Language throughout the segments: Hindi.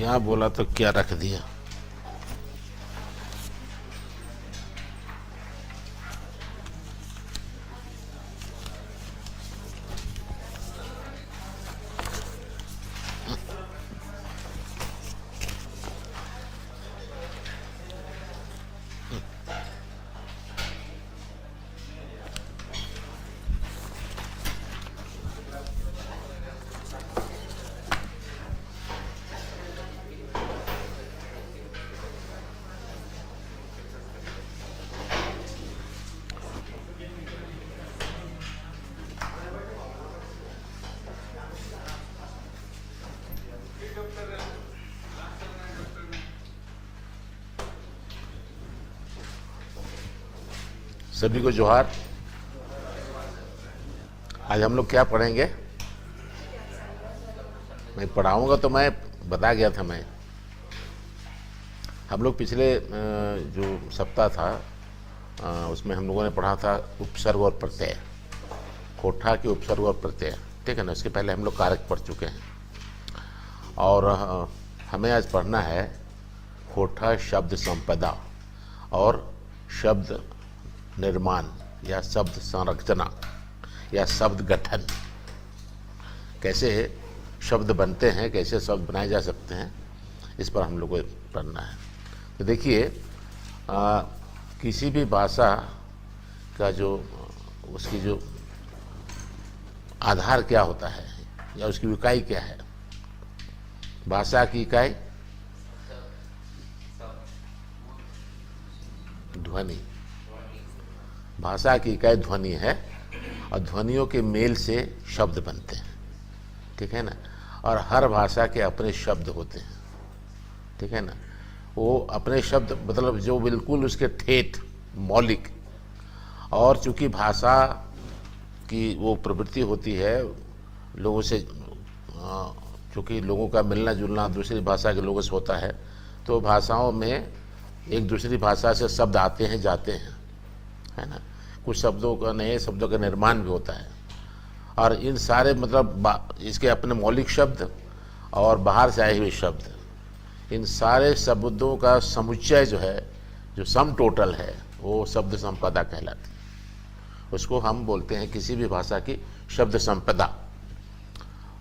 क्या बोला तो क्या रख दिया। सभी को जोहार। आज हम लोग क्या पढ़ेंगे? मैं पढ़ाऊंगा तो मैं बता गया था। मैं हम लोग पिछले जो सप्ताह था उसमें हम लोगों ने पढ़ा था उपसर्ग और प्रत्यय, कोठा के उपसर्ग और प्रत्यय। ठीक है ना। इसके पहले हम लोग कारक पढ़ चुके हैं और हमें आज पढ़ना है कोठा शब्द संपदा और शब्द निर्माण या शब्द संरचना या शब्द गठन। कैसे शब्द बनते हैं, कैसे शब्द बनाए जा सकते हैं, इस पर हम लोग को पढ़ना है। तो देखिए, किसी भी भाषा का जो उसकी जो आधार क्या होता है या उसकी इकाई क्या है। भाषा की इकाई ध्वनि। भाषा की इकाई ध्वनि है और ध्वनियों के मेल से शब्द बनते हैं। ठीक है ना। और हर भाषा के अपने शब्द होते हैं। ठीक है ना। वो अपने शब्द मतलब जो बिल्कुल उसके ठेठ मौलिक, और चूंकि भाषा की वो प्रवृत्ति होती है लोगों से, चूँकि लोगों का मिलना जुलना दूसरी भाषा के लोगों से होता है, तो भाषाओं में एक दूसरी भाषा से शब्द आते हैं जाते हैं, है ना। कुछ शब्दों का, नए शब्दों का निर्माण भी होता है। और इन सारे मतलब इसके अपने मौलिक शब्द और बाहर से आए हुए शब्द, इन सारे शब्दों का समुच्चय जो है, जो सम टोटल है, वो शब्द संपदा कहलाती है। उसको हम बोलते हैं किसी भी भाषा की शब्द संपदा।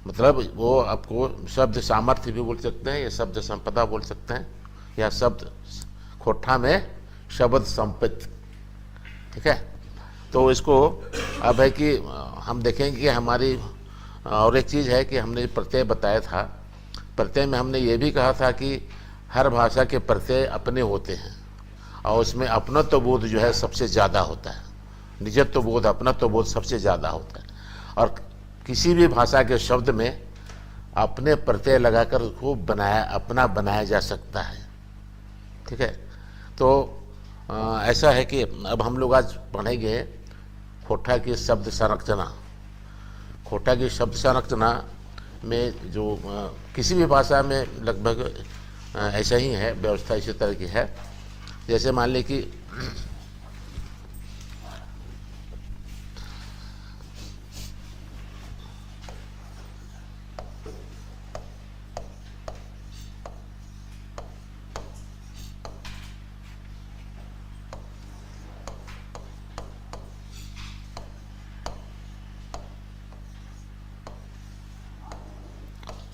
मतलब वो आपको शब्द सामर्थ्य भी बोल सकते हैं या शब्द संपदा बोल सकते हैं, या शब्द कोठा में शब्द संपत्ति। ठीक है। तो इसको अब है कि हम देखेंगे कि हमारी और एक चीज़ है कि हमने प्रत्यय बताया था। प्रत्यय में हमने ये भी कहा था कि हर भाषा के प्रत्यय अपने होते हैं और उसमें अपनत्व बोध जो है सबसे ज़्यादा होता है। निजत्व बोध, अपनत्व बोध सबसे ज़्यादा होता है। और किसी भी भाषा के शब्द में अपने प्रत्यय लगाकर उसको अपना बनाया जा सकता है। ठीक है। तो ऐसा है कि अब हम लोग आज पढ़ेंगे कोठा की शब्द संरचना। कोठा की शब्द संरचना में जो किसी भी भाषा में लगभग ऐसा ही है, व्यवस्था इसी तरह की है। जैसे मान लें कि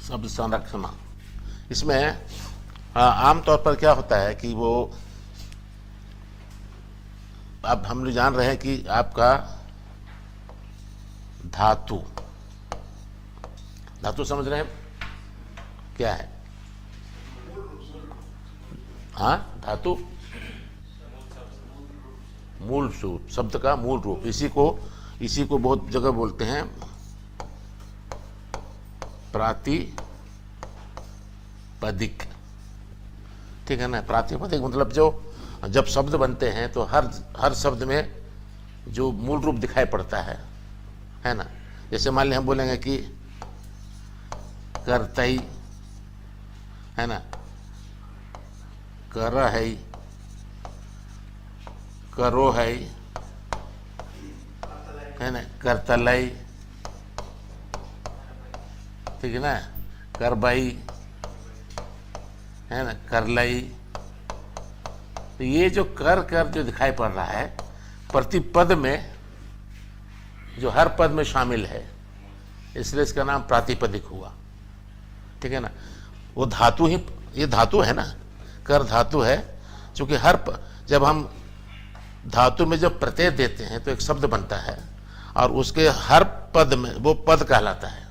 शब्द संरचना, इसमें आमतौर पर क्या होता है कि वो, अब हम लोग जान रहे हैं कि आपका धातु, धातु समझ रहे हैं क्या है? हाँ, धातु मूल रूप, शब्द का मूल रूप। इसी को बहुत जगह बोलते हैं प्रातिपदिक। ठीक है ना। प्रातिपदिक मतलब जो जब शब्द बनते हैं तो हर शब्द में जो मूल रूप दिखाई पड़ता है ना। जैसे मान लें हम बोलेंगे कि करतई, है ना, कर है, करो है ना, करतलई, ठीक है ना, करबई, है ना, करलई। तो ये जो कर कर जो दिखाई पड़ रहा है प्रतिपद में, जो हर पद में शामिल है, इसलिए इसका नाम प्रातिपदिक हुआ। ठीक है ना, वो धातु ही, ये धातु है ना, कर धातु है, क्योंकि जब हम धातु में जब प्रत्यय देते हैं तो एक शब्द बनता है और उसके हर पद में वो पद कहलाता है।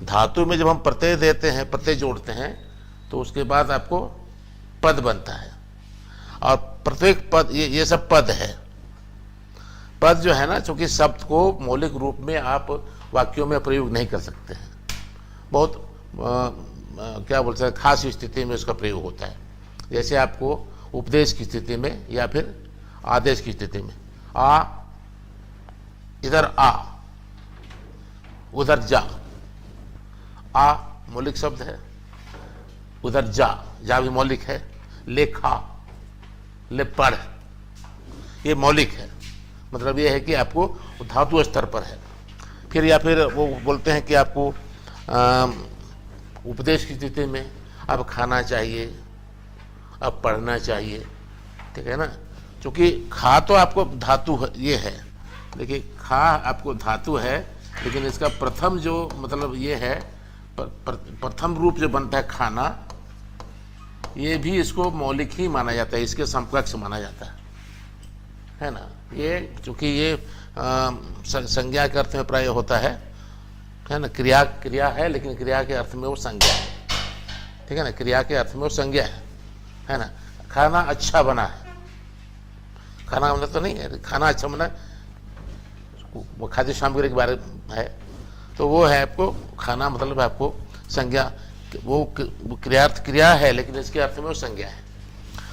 धातु में जब हम प्रत्यय देते हैं, प्रत्यय जोड़ते हैं, तो उसके बाद आपको पद बनता है और प्रत्येक पद, ये सब पद है। पद जो है ना, चूंकि शब्द को मौलिक रूप में आप वाक्यों में प्रयोग नहीं कर सकते हैं, बहुत क्या बोलते हैं, खास स्थिति में उसका प्रयोग होता है। जैसे आपको उपदेश की स्थिति में या फिर आदेश की स्थिति में, आ, इधर आ, उधर जा। आ मौलिक शब्द है, उधर जा, जा भी मौलिक है। ले खा, ले पढ़, ये मौलिक है। मतलब ये है कि आपको धातु स्तर पर है। फिर या फिर वो बोलते हैं कि आपको उपदेश की स्थिति में अब खाना चाहिए, अब पढ़ना चाहिए। ठीक है ना, क्योंकि खा तो आपको धातु ये है, देखिए खा आपको धातु है, लेकिन इसका प्रथम जो मतलब ये है, प्रथम रूप जो बनता है खाना, ये भी इसको मौलिक ही माना जाता है, इसके समकक्ष माना जाता है ना। ये चूंकि ये संज्ञा के अर्थ में प्राय होता है ना, क्रिया है, लेकिन क्रिया के अर्थ में वो संज्ञा है। ठीक है ना, क्रिया के अर्थ में वो संज्ञा है ना। खाना अच्छा बना है, खाना मतलब तो नहीं है, खाना अच्छा बना, वो खाद्य सामग्री के बारे में है, तो वो है आपको खाना, मतलब आपको संज्ञा, वो क्रियार्थ क्रिया है, लेकिन इसके अर्थ में वो संज्ञा है,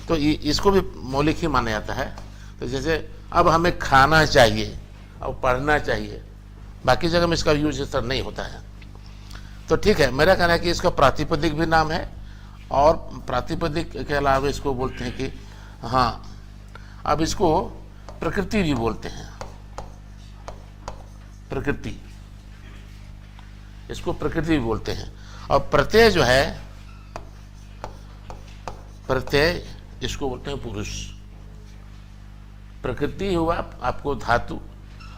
तो इसको भी मौलिक ही माना जाता है। तो जैसे अब हमें खाना चाहिए, अब पढ़ना चाहिए, बाकी जगह में इसका यूज इस तरह नहीं होता है। तो ठीक है, मेरा कहना है कि इसका प्रातिपदिक भी नाम है, और प्रातिपदिक के अलावा इसको बोलते हैं कि हाँ, अब इसको प्रकृति भी बोलते हैं। प्रकृति, इसको प्रकृति भी बोलते हैं। और प्रत्यय जो है, प्रत्यय इसको बोलते हैं पुरुष। प्रकृति हुआ आपको धातु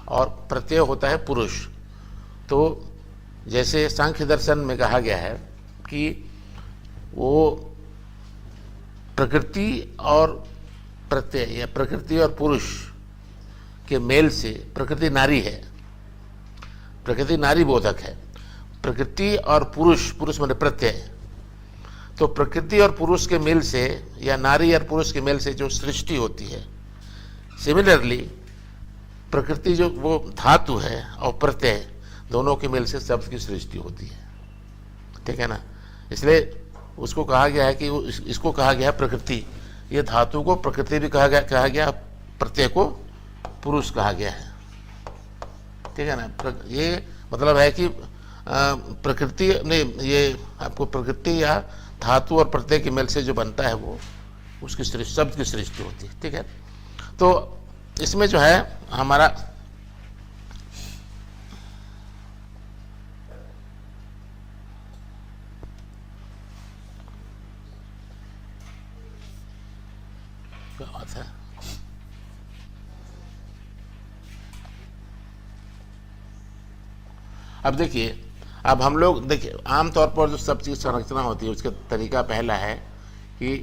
और प्रत्यय होता है पुरुष। तो जैसे सांख्य दर्शन में कहा गया है कि वो प्रकृति और प्रत्यय या प्रकृति और पुरुष के मेल से, प्रकृति नारी है, प्रकृति नारी बोधक है, प्रकृति और पुरुष, पुरुष माने प्रत्यय, तो प्रकृति और पुरुष के मेल से या नारी और पुरुष के मेल से जो सृष्टि होती है, सिमिलरली प्रकृति जो वो धातु है और प्रत्यय दोनों के मेल से शब्द की सृष्टि होती है। ठीक है ना, इसलिए उसको कहा गया है कि इसको कहा गया है प्रकृति। ये धातु को प्रकृति भी कहा गया, प्रत्यय को पुरुष कहा गया है। ठीक है ना, ये मतलब है कि प्रकृति ने, ये आपको प्रकृति या धातु और प्रत्यय के मेल से जो बनता है वो उसकी शब्द की सृष्टि होती है। ठीक है, तो इसमें जो है हमारा क्या बात है, अब देखिए, अब हम लोग देखिए आमतौर पर जो सब चीज संरचना होती है उसका तरीका पहला है कि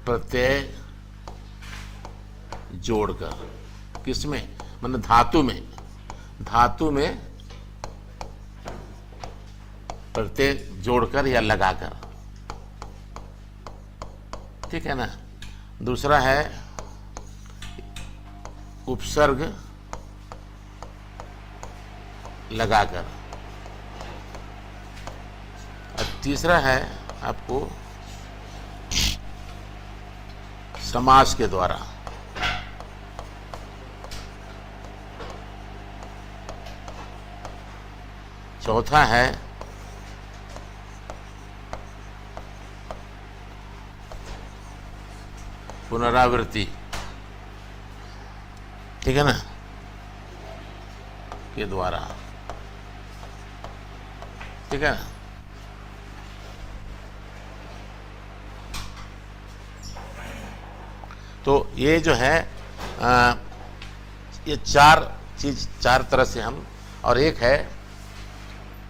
प्रत्यय जोड़कर, किसमें, मतलब धातु में प्रत्यय जोड़कर या लगाकर। ठीक है ना, दूसरा है उपसर्ग लगाकर, और तीसरा है आपको समास के द्वारा। चौथा है पुनरावृत्ति। ठीक है ना, के द्वारा। ठीक है ना। तो ये जो है ये चार चीज, चार तरह से हम, और एक है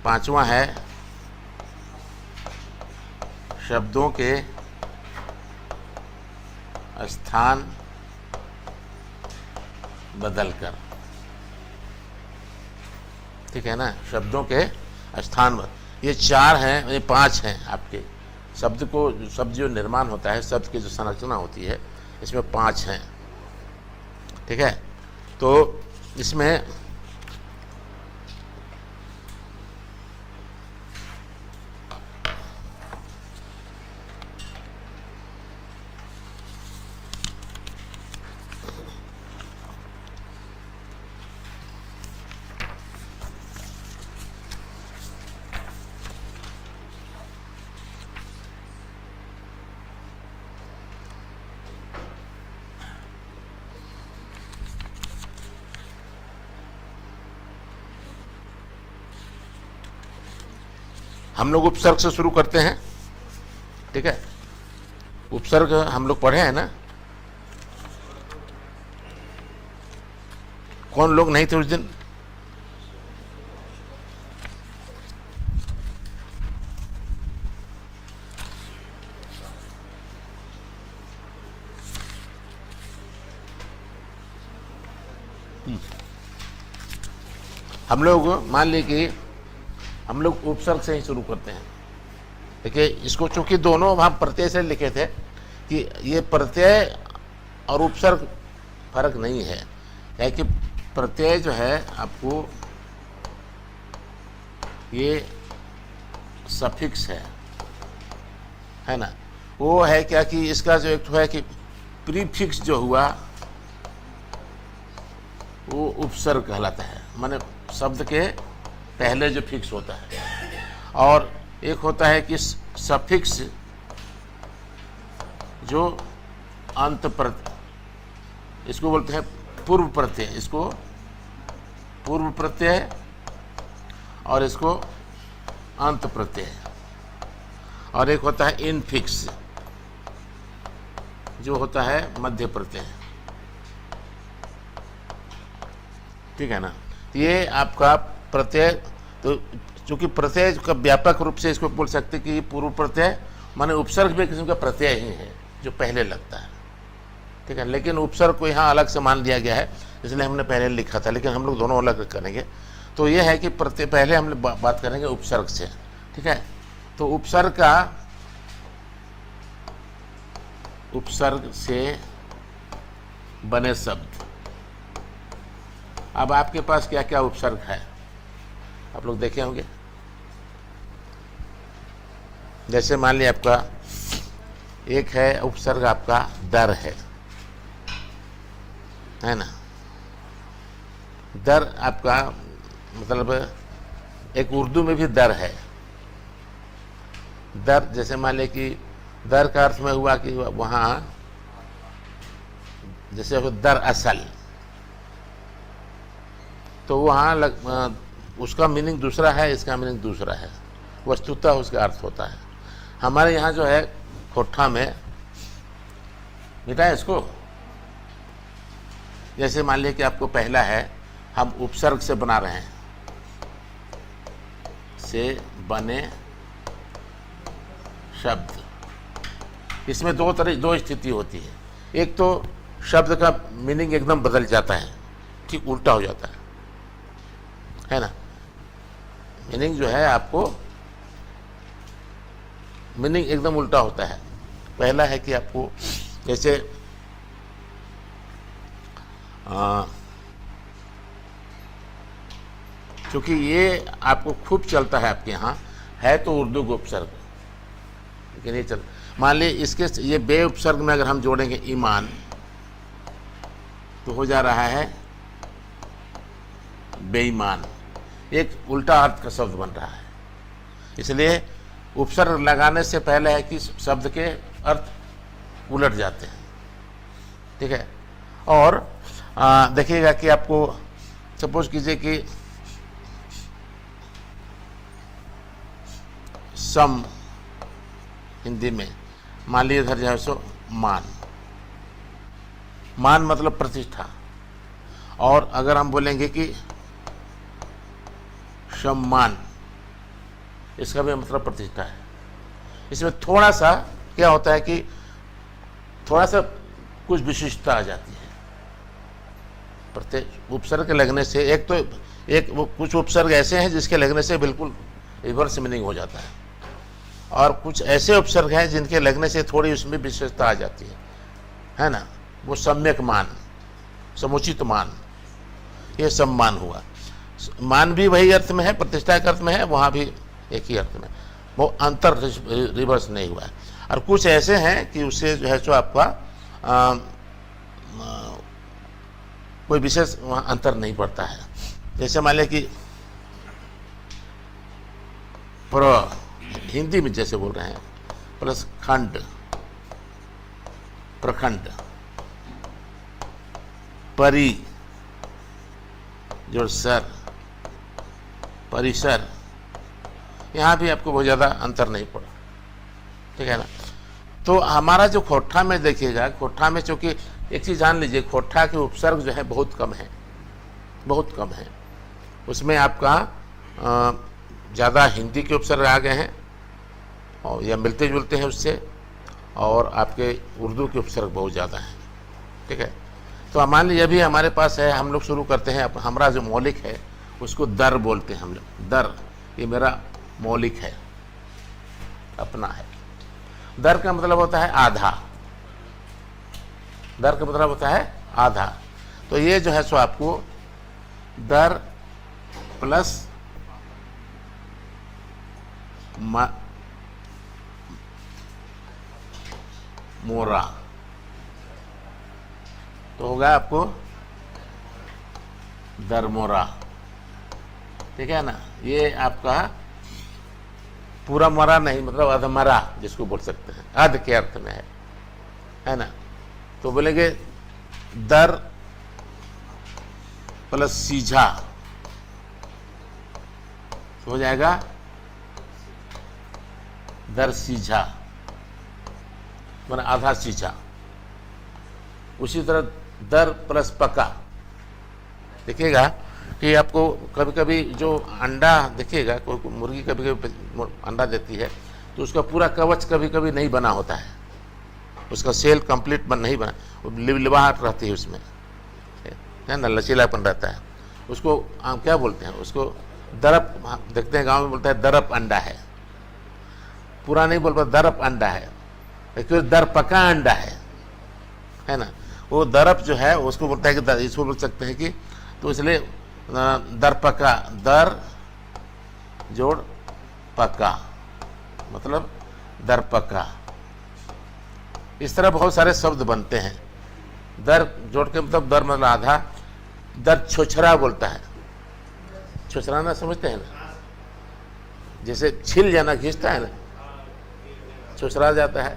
पांचवा है शब्दों के स्थान बदलकर, ठीक है ना, शब्दों के स्थान। ये चार हैं, ये पांच हैं आपके शब्द को, शब्द जो निर्माण होता है, शब्द की जो संरचना होती है, इसमें पांच हैं, ठीक है। तो इसमें हम लोग उपसर्ग से शुरू करते हैं, ठीक है। उपसर्ग हम लोग पढ़े हैं ना, कौन लोग नहीं थे उस दिन? हम लोग मान लीजिए कि हम लोग उपसर्ग से ही शुरू करते हैं। देखिए, इसको चूंकि दोनों हम प्रत्यय से लिखे थे कि ये प्रत्यय और उपसर्ग फर्क नहीं है, क्या कि प्रत्यय जो है आपको ये सफिक्स है ना, वो है क्या कि इसका जो एक है कि प्रीफिक्स जो हुआ वो उपसर्ग कहलाता है, माने शब्द के पहले जो फिक्स होता है। और एक होता है कि सफिक्स जो अंत प्रत्यय, इसको बोलते हैं पूर्व प्रत्यय, इसको पूर्व प्रत्यय और इसको अंत प्रत्यय। और एक होता है इनफिक्स जो होता है मध्य प्रत्यय, ठीक है ना। ये आपका प्रत्यय, तो चूंकि प्रत्यय का व्यापक रूप से इसको बोल सकते कि ये पूर्व प्रत्यय माने उपसर्ग भी किस्म का प्रत्यय ही है जो पहले लगता है, ठीक है। लेकिन उपसर्ग को यहाँ अलग से मान लिया गया है, इसलिए हमने पहले लिखा था, लेकिन हम लोग दोनों अलग करेंगे। तो ये है कि प्रत्यय पहले हम बात करेंगे उपसर्ग से, ठीक है। तो उपसर्ग से बने शब्द। अब आपके पास क्या क्या उपसर्ग है आप लोग देखे होंगे। जैसे मान लिया आपका एक है उपसर्ग आपका दर है ना। दर आपका मतलब एक उर्दू में भी दर है। दर जैसे मान लिया कि दर का अर्थ में हुआ कि वहाँ जैसे दर असल, तो वहाँ उसका मीनिंग दूसरा है, इसका मीनिंग दूसरा है, वस्तुतः उसका अर्थ होता है। हमारे यहाँ जो है खोट्ठा में मिटाए इसको, जैसे मान लिया कि आपको पहला है हम उपसर्ग से बना रहे हैं, से बने शब्द। इसमें दो स्थिति होती है। एक तो शब्द का मीनिंग एकदम बदल जाता है, ठीक उल्टा हो जाता है ना। मीनिंग जो है आपको मीनिंग एकदम उल्टा होता है। पहला है कि आपको जैसे क्योंकि ये आपको खूब चलता है आपके यहाँ, है तो उर्दू का उपसर्ग, लेकिन ये चल मान ली इसके ये बे उपसर्ग में अगर हम जोड़ेंगे ईमान तो हो जा रहा है बेईमान, एक उल्टा अर्थ का शब्द बन रहा है। इसलिए उपसर्ग लगाने से पहले है कि शब्द के अर्थ उलट जाते हैं, ठीक है। और देखिएगा कि आपको सपोज कीजिए कि सम हिंदी में, मान लीजिए इधर जो है सो मान, मान मतलब प्रतिष्ठा। और अगर हम बोलेंगे कि सम्मान, इसका भी मतलब प्रतिष्ठा है। इसमें थोड़ा सा क्या होता है कि थोड़ा सा कुछ विशिष्टता आ जाती है प्रत्येक उपसर्ग के लगने से। एक वो कुछ उपसर्ग ऐसे हैं जिसके लगने से बिल्कुल रिवर्स मीनिंग हो जाता है, और कुछ ऐसे उपसर्ग हैं जिनके लगने से थोड़ी उसमें विशेषता आ जाती है ना। वो सम्यक मान, समुचित मान, ये सम्मान हुआ। मान भी वही अर्थ में है, प्रतिष्ठा के अर्थ में है, वहाँ भी एक ही अर्थ में, वो अंतर रिवर्स नहीं हुआ है। और कुछ ऐसे हैं कि उससे जो है सो आपका कोई विशेष वहाँ अंतर नहीं पड़ता है। जैसे मान लिया कि हिंदी में जैसे बोल रहे हैं प्लस खंड, प्रखंड, परि जो सर, परिसर, यहाँ भी आपको बहुत ज़्यादा अंतर नहीं पड़ा, ठीक है ना। तो हमारा जो खोट्ठा में देखिएगा, खोट्ठा में चूँकि एक चीज़ जान लीजिए, खोट्ठा के उपसर्ग जो है बहुत कम है, बहुत कम है। उसमें आपका ज़्यादा हिंदी के उपसर्ग आ गए हैं और या मिलते जुलते हैं उससे, और आपके उर्दू के उपसर्ग बहुत ज़्यादा हैं, ठीक है। तो मान लीजिए अभी हमारे पास है, हम लोग शुरू करते हैं, हमारा जो मौलिक है उसको दर बोलते हैं हम लोग। दर, ये मेरा मौलिक है, अपना है। दर का मतलब होता है आधा, दर का मतलब होता है आधा। तो ये जो है सो आपको दर प्लस मोरा, तो होगा आपको दर मोरा, ठीक है ना। ये आपका पूरा मरा नहीं, मतलब अधमरा जिसको बोल सकते हैं, अध के अर्थ में है ना। तो बोलेंगे दर प्लस सीझा, तो हो जाएगा दर सीझा, माना आधा सीझा। उसी तरह दर प्लस पका, देखिएगा कि आपको कभी कभी जो अंडा देखिएगा, कोई मुर्गी कभी कभी अंडा देती है तो उसका पूरा कवच कभी कभी नहीं बना होता है, उसका सेल कंप्लीट नहीं बना, लिबलिबाहट रहती है उसमें, है ना, लचीलापन रहता है। उसको हम क्या बोलते हैं, उसको दरप, देखते हैं गांव में बोलता है दरप अंडा है, पूरा नहीं बोल पाता, दरप अंडा है, क्योंकि दर पका अंडा है ना। वो दरप जो है उसको बोलता है कि इसको बोल सकते हैं कि, तो इसलिए दर पका, दर जोड़ पका मतलब दर पका। इस तरह बहुत सारे शब्द बनते हैं। दर जोड़ के मतलब दर मतलब आधा। दर छोछरा बोलता है, छोछरा ना समझते हैं ना, जैसे छिल जाना, खींचता है ना, छोछरा जाता है,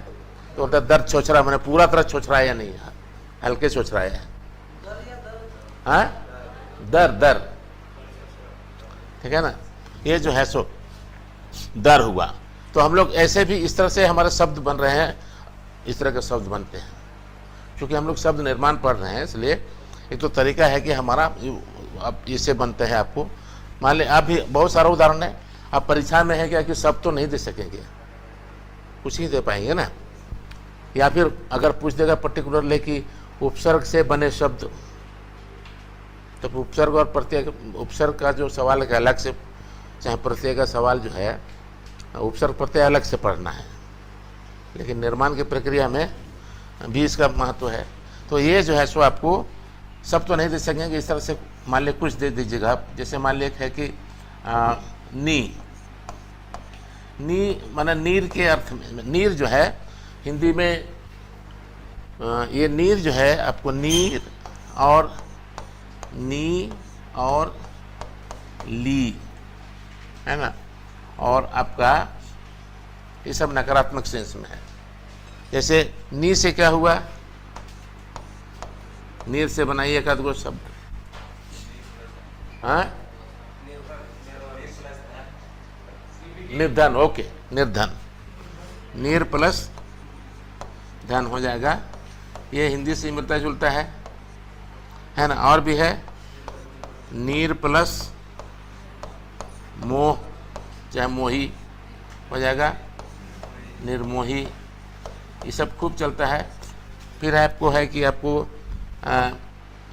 तो बोलता है दर छोछरा, मैंने पूरा तरह छोछराया नहीं है, हल्के छोछराया है। हाँ, दर दर, ठीक है ना। ये जो है सो दर हुआ। तो हम लोग ऐसे भी इस तरह से हमारे शब्द बन रहे हैं, इस तरह के शब्द बनते हैं, क्योंकि हम लोग शब्द निर्माण पढ़ रहे हैं। इसलिए एक तो तरीका है कि हमारा अब इससे बनते हैं। आपको मान लें, आप भी बहुत सारा उदाहरण है, आप परीक्षा में है क्या कि सब तो नहीं दे सकेंगे, कुछ ही दे पाएंगे ना। या फिर अगर पूछ देगा पर्टिकुलरली कि उपसर्ग से बने शब्द, तो उपसर्ग और प्रत्यय, उपसर्ग का जो सवाल है अलग से, चाहे प्रत्यय का सवाल जो है उपसर्ग प्रत्यय अलग से पढ़ना है, लेकिन निर्माण की प्रक्रिया में भी इसका महत्व है। तो ये जो है सो आपको सब तो नहीं दे सकेंगे, इस तरह से मान लिया कुछ दे दीजिएगा आप। जैसे मान लिया है कि नी, नी माना नीर के अर्थ में, नीर जो है हिंदी में ये नीर जो है आपको नीर और नी और ली, है ना, और आपका ये सब नकारात्मक सेंस में है। जैसे नी से क्या हुआ, नीर से बनाइए एक आध गो शब्द। हाँ, निर्धन, ओके, निर्धन, नीर प्लस धन हो जाएगा। ये हिंदी से मिलता जुलता है ना। और भी है नीर प्लस मोह, चाहे मोही हो जाएगा, निर्मोही, ये सब खूब चलता है। फिर आपको है कि आपको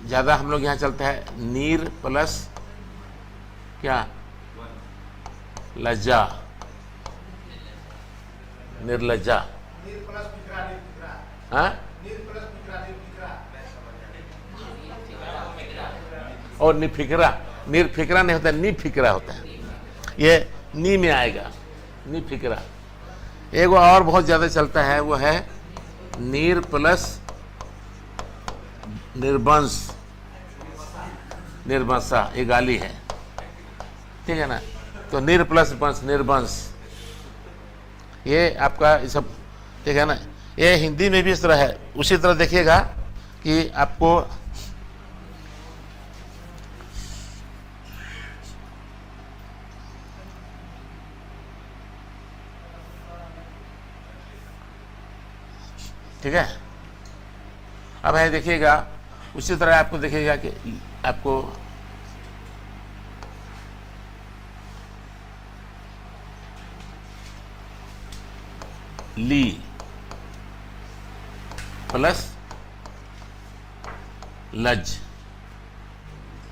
ज़्यादा हम लोग यहाँ चलता है नीर प्लस क्या, लज्जा, निर्लज्जा, हाँ, और निफिकरा, निर्फिकरा नहीं होता, निफिकरा होता है, ये नी में आएगा, निफिकरा। एक और बहुत ज़्यादा चलता है, वो है नीर प्लस निर्वंश, निर्वंशा, ये गाली है, ठीक है ना। तो नीर प्लस वंश, निर्वंश, ये आपका ये सब, ठीक है ना। ये हिंदी में भी इस तरह है। उसी तरह देखिएगा कि आपको ठीक है। अब है देखिएगा, उसी तरह आपको देखिएगा कि आपको ली प्लस लज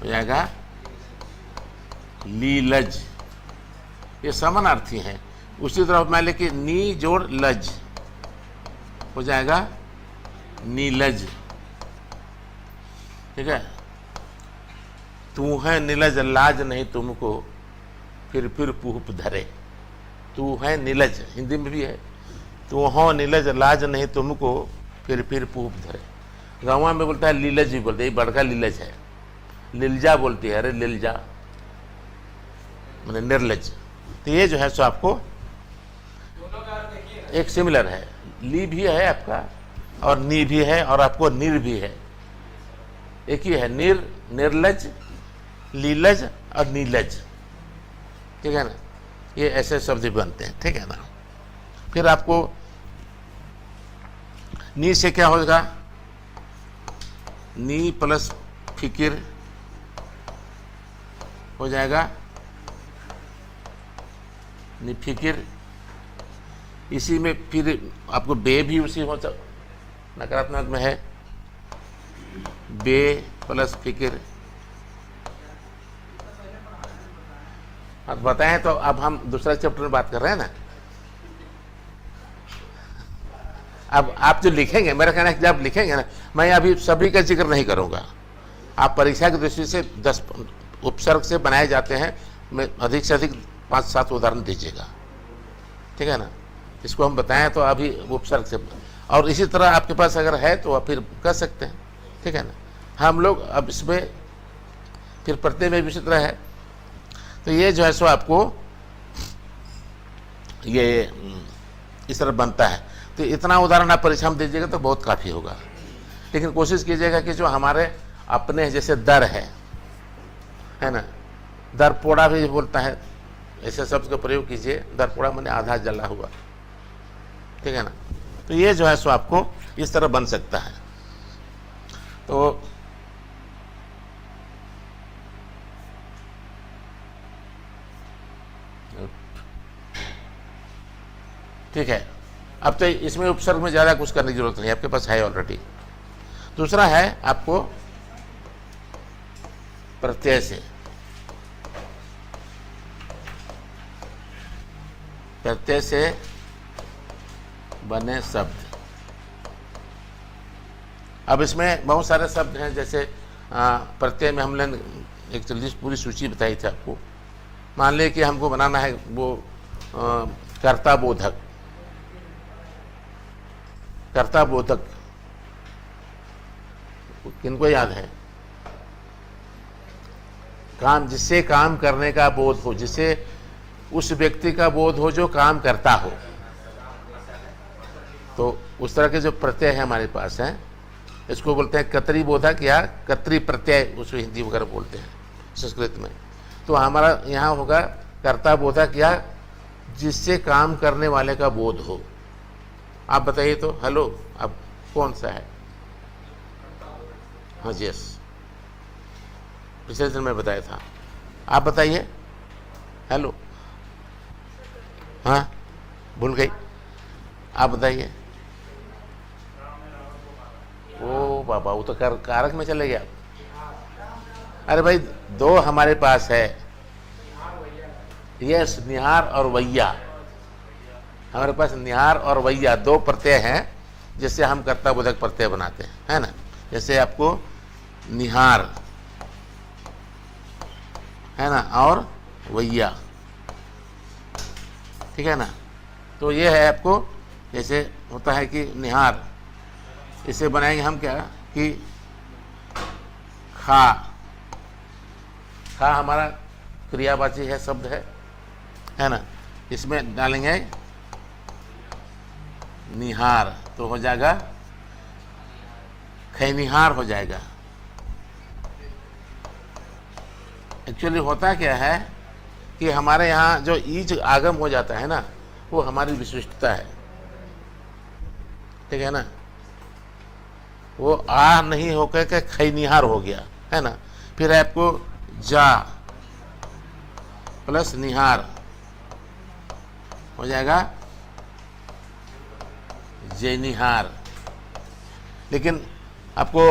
हो जाएगा, लीलज, ये समानार्थी है। उसी तरह मान लें कि नी जोड़ लज हो जाएगा नीलज, ठीक है। तू है नीलज लाज नहीं तुमको, फिर पूप धरे, तू है नीलज, हिंदी में भी है, तू हो नीलज लाज नहीं तुमको, फिर पूप धरे। गाँव में बोलता है लीलज भी बोलते हैं, बड़का लीलज है, लीलजा बोलती है, अरे लीलजा मैंने निर्लज। तो ये जो है सो आपको एक सिमिलर है, ली भी है आपका और नी भी है, और आपको नीर भी है, एक ही है, नीर, निर्लज, लीलज और नीलज, ठीक है ना। ये ऐसे शब्द बनते हैं, ठीक है ना। फिर आपको नी से क्या होगा, नी प्लस फिकिर हो जाएगा, नी फिकिर। इसी में फिर आपको बे भी उसी हो, नकारात्मक में है, बे प्लस फिकिर। अब बताएं तो अब हम दूसरा चैप्टर में बात कर रहे हैं ना। अब आप जो लिखेंगे, मेरा कहना है कि जब लिखेंगे ना, मैं अभी सभी का जिक्र नहीं करूंगा। आप परीक्षा की दृष्टि से 10 उपसर्ग से बनाए जाते हैं, मैं अधिक से अधिक 5-7 उदाहरण दीजिएगा, ठीक है ना। इसको हम बताएं तो अभी उपसर्ग से, और इसी तरह आपके पास अगर है तो आप फिर कर सकते हैं, ठीक है ना। हम लोग अब इसमें फिर प्रत्यय में भी इसी तरह है। तो ये जो है सो आपको ये इस तरह बनता है। तो इतना उदाहरण आप परीक्षा में दीजिएगा तो बहुत काफ़ी होगा, लेकिन कोशिश कीजिएगा कि जो हमारे अपने जैसे दर है ना, दर पोड़ा भी बोलता है, ऐसे शब्द का प्रयोग कीजिए, दर पोड़ा मैंने आधा जला हुआ, ठीक है ना। तो ये जो है सो आपको इस तरह बन सकता है। तो ठीक है, अब तो इसमें उपसर्ग में ज़्यादा कुछ करने की जरूरत नहीं, आपके पास है ऑलरेडी। दूसरा है आपको प्रत्यय से, प्रत्यय से बने शब्द। अब इसमें बहुत सारे शब्द हैं, जैसे प्रत्यय में हमने एक जल्दी पूरी सूची बताई थी आपको। मान लें कि हमको बनाना है वो कर्ता बोधक, कर्ता बोधक किनको याद है, काम, जिससे काम करने का बोध हो, जिससे उस व्यक्ति का बोध हो जो काम करता हो। तो उस तरह के जो प्रत्यय है हमारे पास हैं, इसको बोलते हैं कतरी बोधक या कतरी प्रत्यय, उसको हिंदी वगैरह बोलते हैं संस्कृत में। तो हमारा यहाँ होगा कर्ता बोधक या जिससे काम करने वाले का बोध हो। आप बताइए तो, हेलो, अब कौन सा है? हाँ जी, यस, पिछले दिन मैं बताया था। आप बताइए, हेलो। हाँ, भूल गई, आप बताइए। ओ बाबा, वो तो कारक में चले गया। अरे भाई, दो हमारे पास है, यस, निहार और वैया। हमारे पास निहार और वैया दो प्रत्यय हैं जिससे हम कर्ता बोधक प्रत्यय बनाते हैं, है ना। जैसे आपको निहार है ना, और वैया, ठीक है ना। तो ये है आपको, जैसे होता है कि निहार, इसे बनाएंगे हम क्या कि खा, खा हमारा क्रियावाची है, शब्द है ना। इसमें डालेंगे निहार, तो हो जाएगा खैनिहार हो जाएगा। एक्चुअली होता क्या है कि हमारे यहाँ जो ईज आगम हो जाता है ना, वो हमारी विशिष्टता है, ठीक है ना। वो आ नहीं होकर के खैनिहार हो गया, है ना। फिर आपको जा प्लस निहार हो जाएगा जैनिहार। लेकिन आपको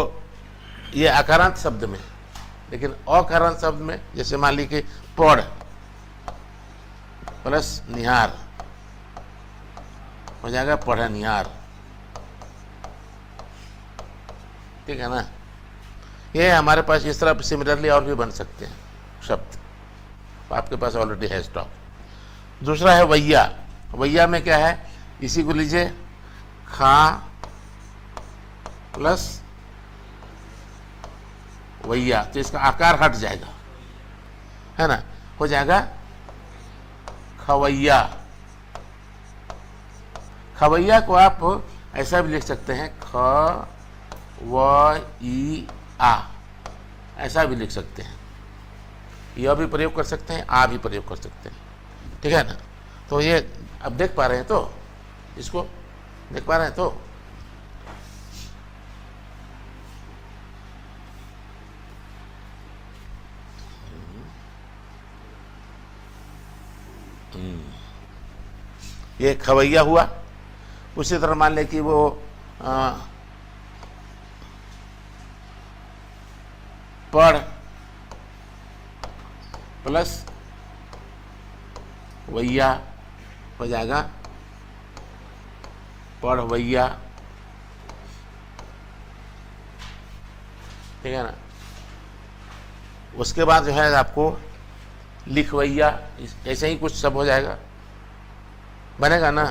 ये अकारांत शब्द में, लेकिन अकारांत शब्द में जैसे मान लीजिए पढ़ प्लस निहार हो जाएगा पढ़निहार, ठीक है ना। ये हमारे पास इस तरह सिमिलरली और भी बन सकते हैं शब्द, आपके पास ऑलरेडी है स्टॉक। दूसरा है वैया। वैया में क्या है, इसी को लीजिए, खा प्लस वैया, तो इसका आकार हट जाएगा, है ना, हो जाएगा खवैया। खवैया को आप ऐसा भी लिख सकते हैं, ख व ई आ, ऐसा भी लिख सकते हैं। यह भी प्रयोग कर सकते हैं, आ भी प्रयोग कर सकते हैं, ठीक है ना। तो ये अब देख पा रहे हैं, तो इसको देख पा रहे हैं तो ये खवैया हुआ। उसी तरह मान ले कि वो पढ़ प्लस वैया हो जाएगा पढ़ वैया, ठीक है ना। उसके बाद जो है आपको लिखवैया, ऐसे ही कुछ सब हो जाएगा, बनेगा ना।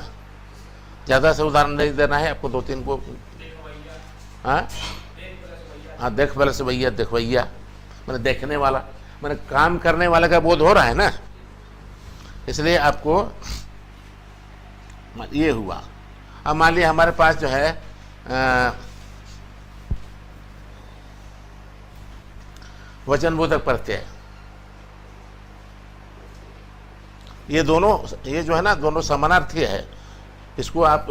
ज़्यादा से उदाहरण नहीं देना है आपको, दो तीन को। हाँ हाँ, देख प्लस वैया, देखवैया, मैंने देखने वाला, मैंने काम करने वाले का बोध हो रहा है ना, इसलिए आपको ये हुआ। अब मान लिया हमारे पास जो है वचनबोधक प्रत्यय, ये दोनों, ये जो है ना, दोनों समानार्थी है। इसको आप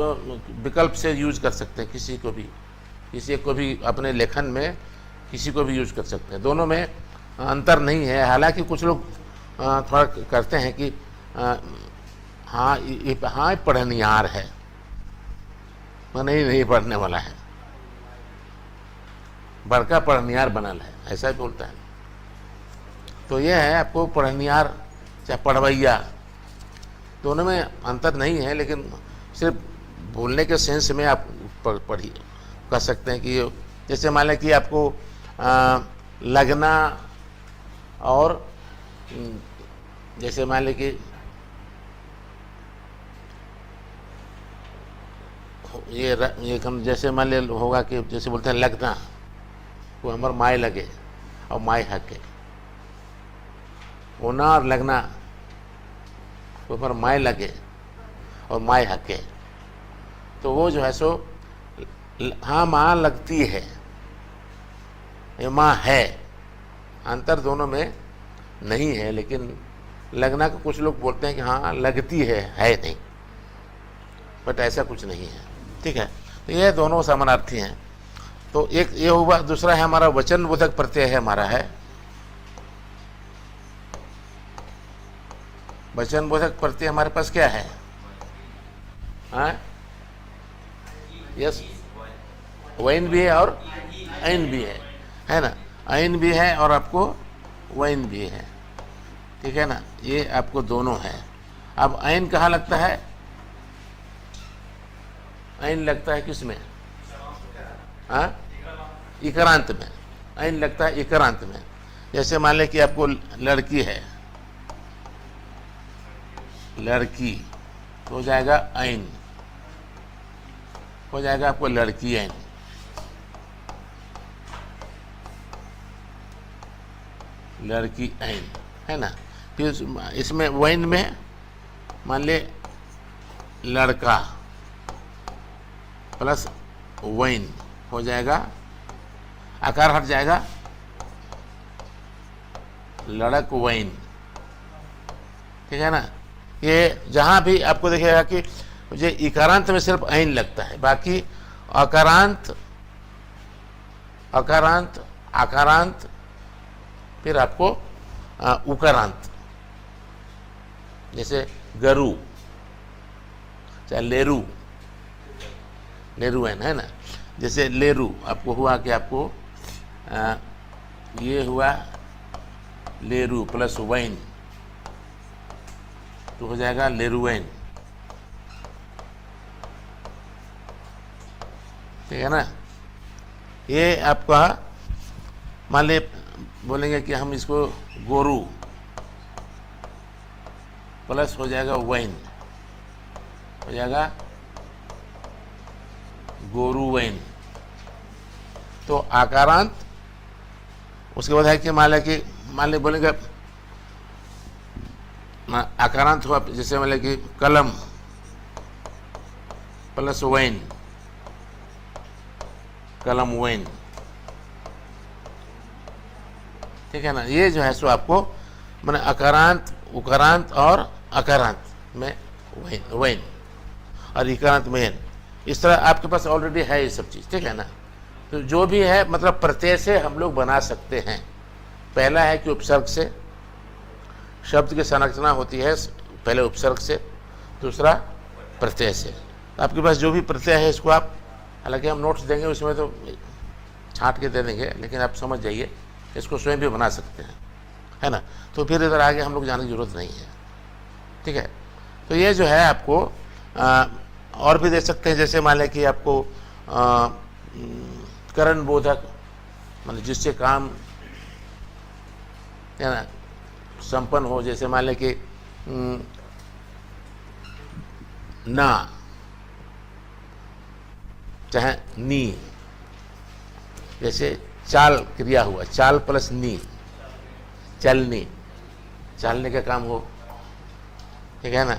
विकल्प से यूज कर सकते हैं, किसी को भी अपने लेखन में किसी को भी यूज कर सकते हैं। दोनों में अंतर नहीं है। हालांकि कुछ लोग थोड़ा करते हैं कि हाँ हाँ पढ़निहार है, नहीं पढ़ने वाला है, बड़का पढ़निहार बनल है, ऐसा ही बोलता है। तो ये है आपको पढ़निहार चाहे पढ़वैया, दोनों में अंतर नहीं है, लेकिन सिर्फ बोलने के सेंस में आप पढ़िए कह सकते हैं कि जैसे मान लें कि आपको लगना, और जैसे मान लें कि ये कम, जैसे मान ले होगा कि जैसे बोलते हैं लगना, वो हमारे माए लगे और माए हके, होना और लगना, वो पर माए लगे और माए हके। तो वो जो है सो, हाँ माँ लगती है, ये माँ है, अंतर दोनों में नहीं है, लेकिन लगना को कुछ लोग बोलते हैं कि हाँ लगती है नहीं, बट ऐसा कुछ नहीं है। ठीक है, तो ये दोनों समानार्थी हैं। तो एक ये हुआ, दूसरा है हमारा वचन बोधक प्रत्यय है हमारा है वचन बोधक प्रत्यय हमारे पास क्या है? हाँ, यस, वैन भी है और ऐन भी है ना, ऐन भी है और आपको वैन भी है। ठीक है ना, ये आपको दोनों है। अब ऐन कहाँ लगता है? ऐन लगता है किस में? हाँ, इकरांत में। ऐन लगता है इकरांत में। जैसे मान लें कि आपको लड़की है, लड़की तो हो जाएगा ऐन, हो जाएगा आपको लड़की ऐन। लड़की ऐन है ना। फिर इसमें वैन में मान ले लड़का प्लस वैन हो जाएगा, आकार हट जाएगा, लड़क वैन। ठीक है ना। ये जहां भी आपको दिखेगा कि मुझे इकारांत में सिर्फ ऐन लगता है, बाकी अकारांत, अकारांत, आकारांत, फिर आपको उकारांत, जैसे गरु, चाहे लेरू, लेरू है ना। जैसे लेरू आपको हुआ कि आपको ये हुआ लेरू प्लस वैन तो हो जाएगा लेरुवैन। ठीक है ना। ये आपका मान ले बोलेंगे कि हम इसको गोरू प्लस हो जाएगा वैन, हो जाएगा गोरू वैन। तो आकारांत, उसके बाद है कि मान ले बोलेंगे आकारांत हुआ, जैसे मान लें कि कलम प्लस वैन, कलम वैन। ठीक है ना। ये जो है सो आपको मैंने अकारांत, उकारांत और अकारांत में वैन और इकारांत में एन, इस तरह आपके पास ऑलरेडी है ये सब चीज़। ठीक है ना। तो जो भी है मतलब प्रत्यय से हम लोग बना सकते हैं। पहला है कि उपसर्ग से शब्द की संरचना होती है, पहले उपसर्ग से, दूसरा प्रत्यय से। तो आपके पास जो भी प्रत्यय है इसको आप, हालांकि हम नोट्स देंगे उसमें तो छांट के दे देंगे, लेकिन आप समझ जाइए इसको स्वयं भी बना सकते हैं, है ना। तो फिर इधर आगे हम लोग जाने की जरूरत नहीं है। ठीक है। तो ये जो है आपको और भी दे सकते हैं, जैसे मान लें कि आपको करण बोधक, मतलब जिससे काम है ना संपन्न हो, जैसे मान लें कि ना चाहे नी, जैसे चाल क्रिया हुआ, चाल प्लस नी, चलनी, चलने का काम हो। ठीक है ना।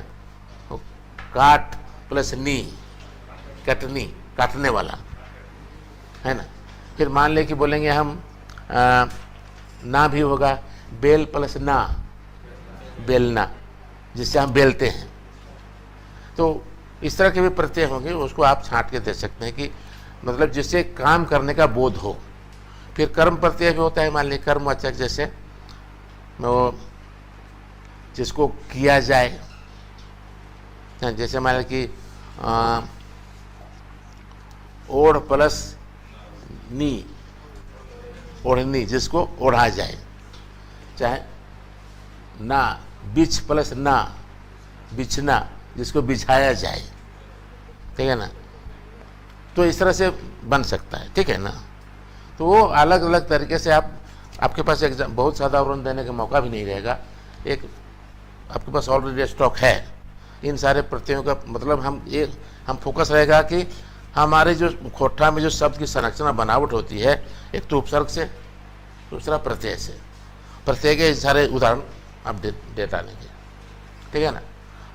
काट प्लस नी, कटनी, काटने वाला, है ना। फिर मान ले कि बोलेंगे हम ना भी होगा, बेल प्लस ना, बेलना, जिससे हम बेलते हैं। तो इस तरह के भी प्रत्यय होंगे, उसको आप छांट के दे सकते हैं कि मतलब जिससे काम करने का बोध हो। फिर कर्म प्रत्यय भी होता है, मान लीजिए कर्मवाचक, जैसे वो जिसको किया जाए, जैसे मान लीजिए कि ओढ़ प्लस नी, ओढ़नी, जिसको ओढ़ा जाए, चाहे ना, बिछ प्लस ना, बिछना, जिसको बिछाया जाए। ठीक है ना। तो इस तरह से बन सकता है। ठीक है ना। तो वो अलग अलग तरीके से आपके पास एग्जाम बहुत ज़्यादा उदाहरण देने का मौका भी नहीं रहेगा। एक आपके पास ऑलरेडी स्टॉक है इन सारे प्रत्ययों का। मतलब हम फोकस रहेगा कि हमारे जो खोट्टा में जो शब्द की संरचना बनावट होती है, एक तो उपसर्ग से, दूसरा प्रत्यय से। प्रत्यय के सारे उदाहरण आप देता लेंगे। ठीक है ना।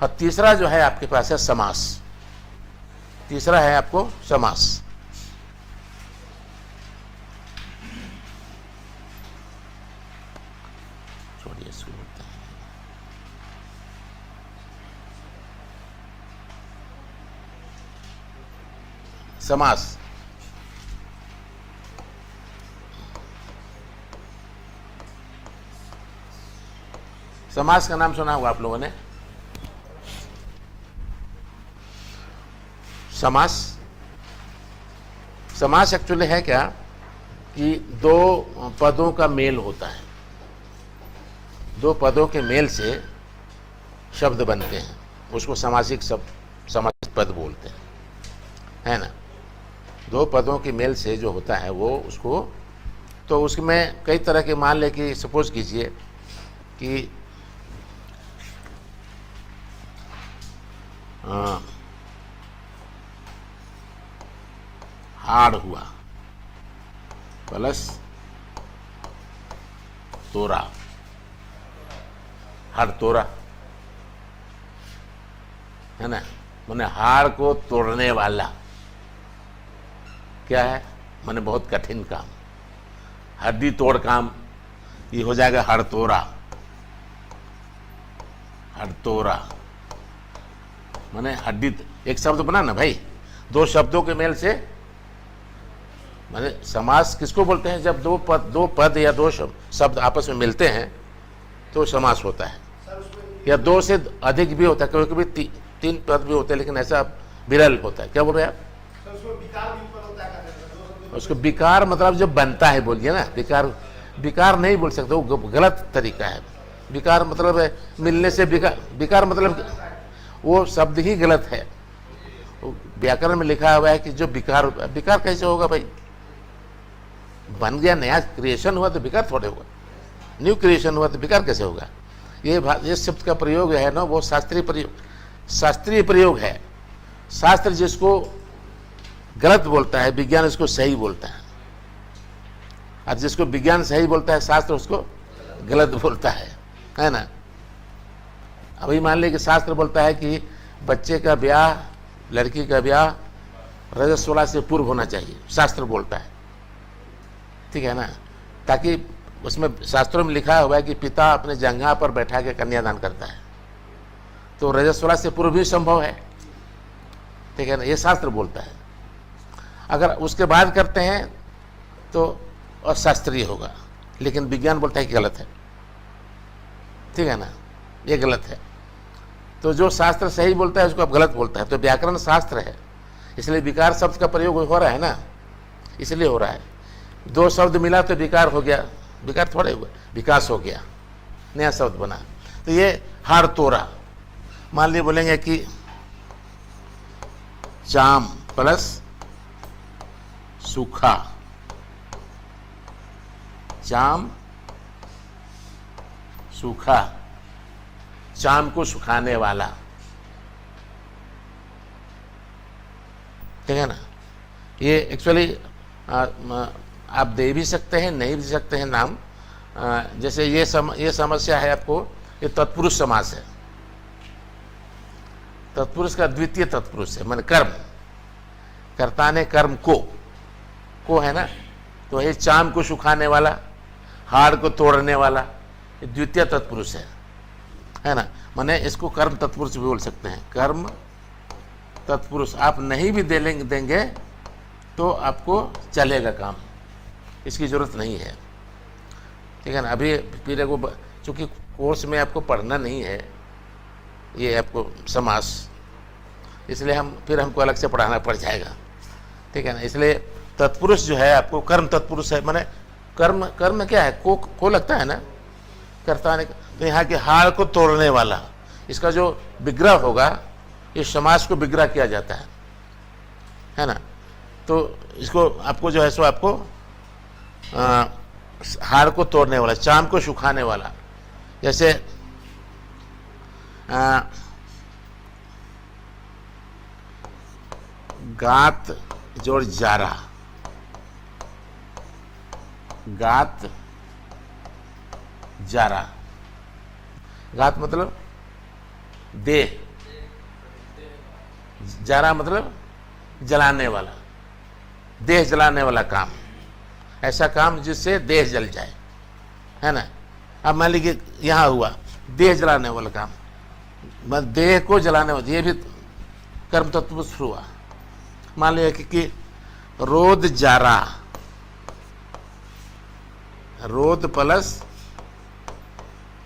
और तीसरा जो है आपके पास है समास। तीसरा है आपको समास। छोड़िए, इसको बोलते हैं समास। समास का नाम सुना होगा आप लोगों ने। समास, समास एक्चुअली है क्या कि दो पदों का मेल होता है, दो पदों के मेल से शब्द बनते हैं, उसको समासिक शब्द, समासिक पद बोलते हैं, है ना। दो पदों के मेल से जो होता है वो उसको, तो उसमें कई तरह के, मान ले कि सपोज कीजिए कि हाड़ हुआ प्लस तोरा, हाड़ तोरा, है ना। मैंने हाड़ को तोड़ने वाला क्या है, मैंने बहुत कठिन काम, हड्डी तोड़ काम, ये हो जाएगा हड़तोरा। हड़तोरा माने हड्डी, एक शब्द बना ना भाई, दो शब्दों के मेल से, माने समास किसको बोलते हैं, जब दो पद या दो शब्द आपस में मिलते हैं तो समास होता है, या दो से अधिक भी होता है, कभी कभी तीन पद भी होते हैं, लेकिन ऐसा विरल होता है। क्या बोल रहे हैं आप? उसको विकार मतलब जब बनता है, बोलिए ना। विकार नहीं बोल सकते, वो गलत तरीका है। विकार मतलब है मिलने से, विकार मतलब वो शब्द ही गलत है। व्याकरण में लिखा हुआ है कि जो विकार कैसे होगा भाई, बन गया, नया क्रिएशन हुआ तो विकार थोड़े होगा, न्यू क्रिएशन हुआ तो विकार कैसे होगा। ये शब्द का प्रयोग है ना, वो शास्त्रीय प्रयोग है। शास्त्र जिसको गलत बोलता है, विज्ञान उसको सही बोलता है, और जिसको विज्ञान सही बोलता है, शास्त्र उसको गलत बोलता है ना। अभी मान लीजिए कि शास्त्र बोलता है कि बच्चे का ब्याह, लड़की का ब्याह रजस्वला से पूर्व होना चाहिए, शास्त्र बोलता है, ठीक है ना। ताकि उसमें शास्त्रों में लिखा हुआ है कि पिता अपने जंघा पर बैठा के कन्यादान करता है, तो रजस्वला से पूर्व भी संभव है, ठीक है ना, ये शास्त्र बोलता है। अगर उसके बाद करते हैं तो अशास्त्रीय होगा, लेकिन विज्ञान बोलता है कि गलत है, ठीक है ना, ये गलत है। तो जो शास्त्र सही बोलता है उसको अब गलत बोलता है, तो व्याकरण शास्त्र है, इसलिए विकार शब्द का प्रयोग हो रहा है ना, इसलिए हो रहा है। दो शब्द मिला तो विकार हो गया, विकार थोड़े हुआ, विकास हो गया, नया शब्द बना। तो ये हाड़ तोरा, मान लिए बोलेंगे कि चाम प्लस सूखा, चाम सूखा, चाम को सुखाने वाला, ठीक है ना। ये एक्चुअली आप दे भी सकते हैं, नहीं भी सकते हैं नाम। जैसे ये समस्या है आपको, ये तत्पुरुष समास है। तत्पुरुष का द्वितीय तत्पुरुष है, माने कर्म, कर्ता ने कर्म को है ना, तो ये चाम को सुखाने वाला, हाड़ को तोड़ने वाला, ये द्वितीय तत्पुरुष है ना। माने इसको कर्म तत्पुरुष भी बोल सकते हैं, कर्म तत्पुरुष। आप नहीं भी देंगे तो आपको चलेगा काम, इसकी जरूरत नहीं है, ठीक है ना। अभी फिर को चूँकि कोर्स में आपको पढ़ना नहीं है ये आपको समास, इसलिए हमको अलग से पढ़ाना पड़ जाएगा, ठीक है ना। इसलिए तत्पुरुष जो है आपको कर्म तत्पुरुष है, माने कर्म क्या है, को लगता है ना, कर्ता ने। तो यहाँ के हाड़ को तोड़ने वाला, इसका जो विग्रह होगा, इस समास को विग्रह किया जाता है ना। तो इसको आपको जो है सो आपको हाड़ को तोड़ने वाला, चाम को सुखाने वाला, जैसे गात जोड़ जारा, गात जारा, गात मतलब देह, जारा मतलब जलाने वाला, देह जलाने वाला काम, ऐसा काम जिससे देह जल जाए, है ना। अब मान लीजिए यहाँ हुआ देह जलाने वाला काम, देह को जलाने वाला, ये भी कर्म तत्पुरुष हुआ। मान लिया कि रोद जारा, रोद प्लस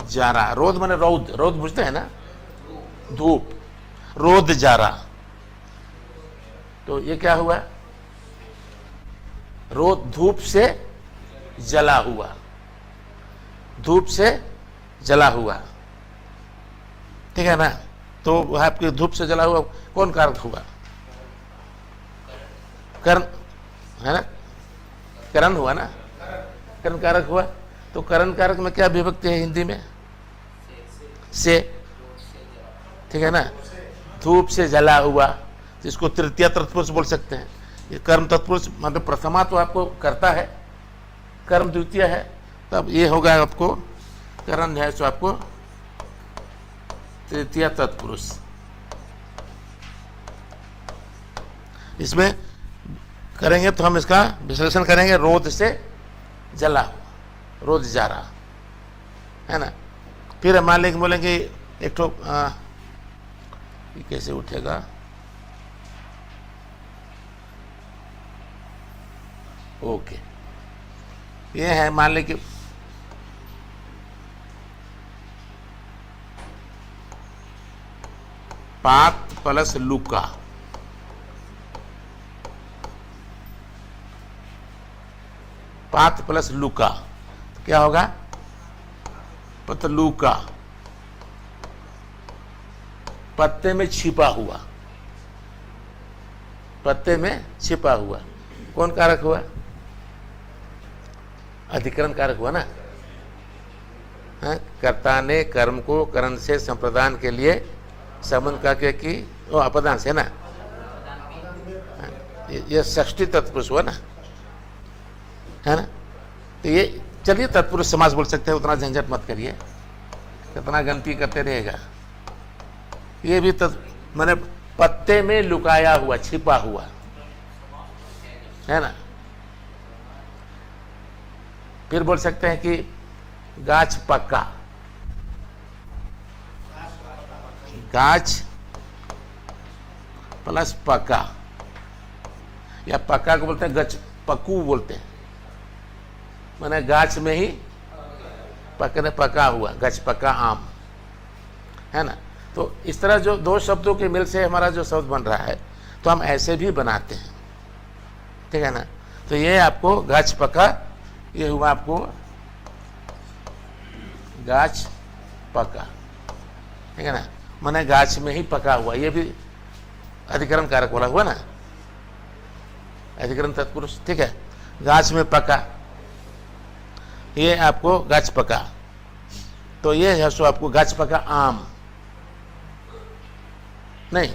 जारा, रोद माने रौद, रौद बुझते हैं ना, धूप, रोद जारा, तो ये क्या हुआ, रोद धूप से जला हुआ, धूप से जला हुआ, ठीक है ना। तो आपके धूप से जला हुआ कौन कारक हुआ, करण है ना, करण हुआ ना, करण कारक हुआ। तो करण कारक में क्या विभक्ति है हिंदी में, से, ठीक है ना, धूप से जला हुआ, जिसको तृतीय तत्पुरुष बोल सकते हैं। ये कर्म तत्पुरुष मतलब प्रथमा तो आपको करता है, कर्म द्वितीय है, तब ये होगा आपको करण है, तो आपको तृतीय तत्पुरुष। इसमें करेंगे तो हम इसका विश्लेषण करेंगे, रोद से जला हुआ, रोद जारा, है ना। फिर मान लेंगे, बोलेंगे एक तो ये कैसे उठेगा, ओके, ये है मान लें कि पात प्लस लुका, पात प्लस लुका, तो क्या होगा, पतलूका, पत्ते में छिपा हुआ, पत्ते में छिपा हुआ, कौन कारक हुआ, अधिकरण कारक हुआ ना। कर्ता ने कर्म को करण से संप्रदान के लिए संबंध का के की अपदान से ना, ये षष्ठी तत्पुरुष हुआ ना, है ना। तो ये चलिए तत्पुरुष समास बोल सकते हैं, उतना झंझट मत करिए, कितना गलती करते रहेगा। ये भी मैंने पत्ते में लुकाया हुआ, छिपा हुआ, है ना। फिर बोल सकते हैं कि गाछ पक्का, गाछ प्लस पक्का, या पक्का को बोलते हैं गच पक्कू बोलते हैं, माने गाछ में ही पकने पका हुआ, गच पक्का आम, है ना। तो इस तरह जो दो शब्दों के मेल से हमारा जो शब्द बन रहा है, तो हम ऐसे भी बनाते हैं, ठीक है ना। तो ये आपको गाछ पका, ये हुआ आपको गाछ पका, ठीक है ना, माने गाछ में ही पका हुआ, ये भी अधिकरण कारक वाला हुआ ना, अधिकरण तत्पुरुष, ठीक है। गाछ में पका, ये आपको गाछ पका, तो ये है सो आपको गाछ पका आम, नहीं,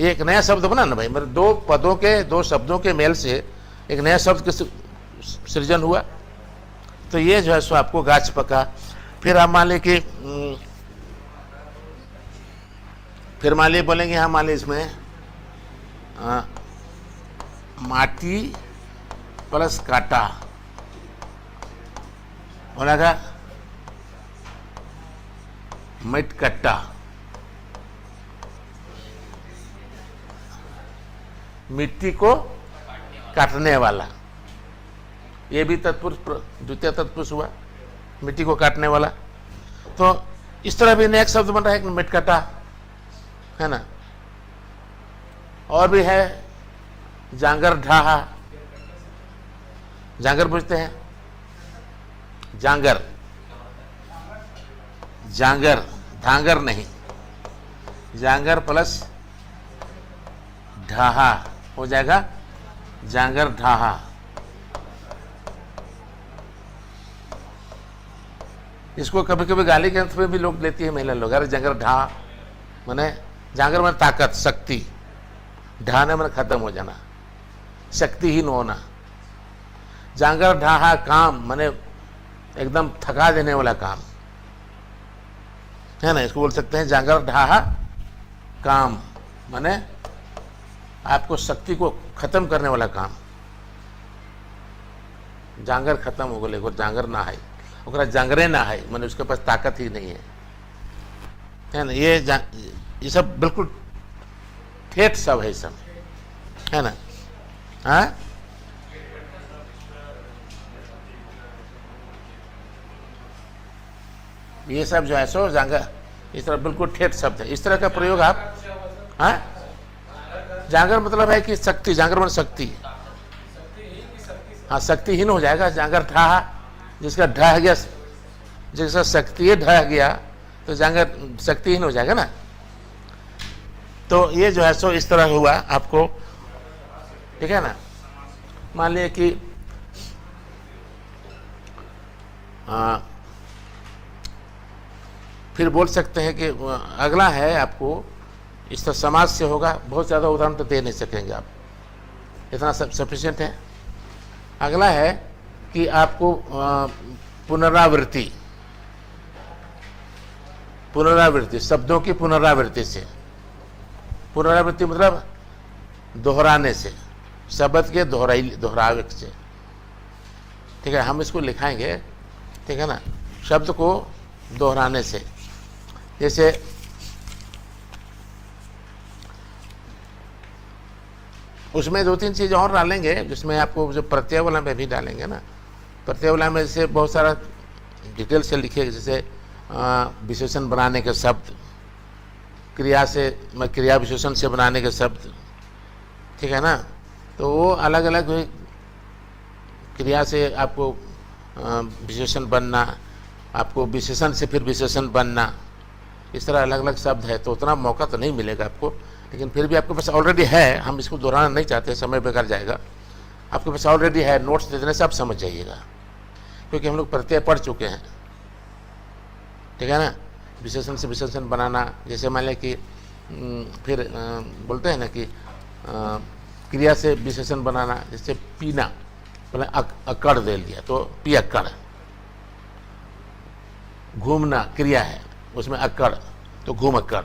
ये एक नया शब्द बना ना भाई, मेरे दो पदों के, दो शब्दों के मेल से एक नया शब्द के सृजन हुआ। तो ये जो है सो आपको गाछ पका। फिर हम मान लें कि फिर मान लीजिए बोलेंगे, हम मान लीजिए इसमें माटी प्लस काटा बोलेगा मिट कट्टा, मिट्टी को काटने वाला, ये भी तत्पुरुष द्वितीय तत्पुरुष हुआ, मिट्टी को काटने वाला। तो इस तरह भी नया एक शब्द बन रहा है मिटकटा, है ना। और भी है जांगर ढाहा, जांगर पूछते हैं, जांगर, जांगर धांगर नहीं, जांगर प्लस ढाहा हो जाएगा जांगर ढाहा। इसको कभी कभी गाली के अंत में भी लोग लेती है महिला लोग, अरे जांगर ढा माने, जांगर माने ताकत, शक्ति, ढाने माने खत्म हो जाना, शक्तिहीन होना। जांगर ढाहा काम माने एकदम थका देने वाला काम, है ना। इसको बोल सकते हैं जांगर ढाहा काम, माने आपको शक्ति को खत्म करने वाला काम। जांगर खत्म हो गए, जांगर ना है, ओकरा जांगरे ना है, माने उसके पास ताकत ही नहीं है ना। ये सब बिल्कुल ठेठ सब है सब, है ना। हाँ, ये सब जो है सो जांगर, इस तरह बिल्कुल ठेठ शब्द है। इस तरह का प्रयोग आप, हाँ, जांगर मतलब है कि शक्ति, जांगर मन शक्ति, हाँ, शक्तिहीन हो जाएगा। जांगर ढहा, जिसका ढह गया, जिसका शक्ति ढह गया तो जांगर शक्तिहीन हो जाएगा ना। तो ये जो है सो इस तरह हुआ आपको, ठीक है ना। मान लिया कि फिर बोल सकते हैं कि अगला है आपको, इस तरह समाज से होगा। बहुत ज़्यादा उदाहरण तो दे नहीं सकेंगे आप, इतना सफिशिएंट है। अगला है कि आपको पुनरावृत्ति, पुनरावृत्ति शब्दों की पुनरावृत्ति से, पुनरावृत्ति मतलब दोहराने से, शब्द के दोहरावे से, ठीक है। हम इसको लिखाएंगे, ठीक है ना, शब्द को दोहराने से। जैसे उसमें दो तीन चीज़ और डालेंगे, जिसमें आपको जो प्रत्यय वाला में भी डालेंगे ना। प्रत्यय वाला में जैसे बहुत सारा डिटेल से लिखे, जैसे विशेषण बनाने के शब्द, क्रिया से, क्रिया विशेषण से बनाने के शब्द, ठीक है ना। तो वो अलग अलग क्रिया से आपको विशेषण बनना, आपको विशेषण से फिर विशेषण बनना, इस तरह अलग अलग शब्द है। तो उतना मौका तो नहीं मिलेगा आपको, लेकिन फिर भी आपके पास ऑलरेडी है। हम इसको दोहराना नहीं चाहते, समय बेकार जाएगा। आपके पास ऑलरेडी है, नोट्स दे देने से आप समझ जाइएगा, क्योंकि हम लोग प्रत्यय पढ़ चुके हैं, ठीक है ना। विशेषण से विशेषण बनाना, जैसे मान लें कि फिर बोलते हैं ना कि क्रिया से विशेषण बनाना, जैसे पीना, बोले अकड़ दे लिया तो पी अक्कड़। घूमना क्रिया है, उसमें अक्कड़ तो घूम अक्कड़।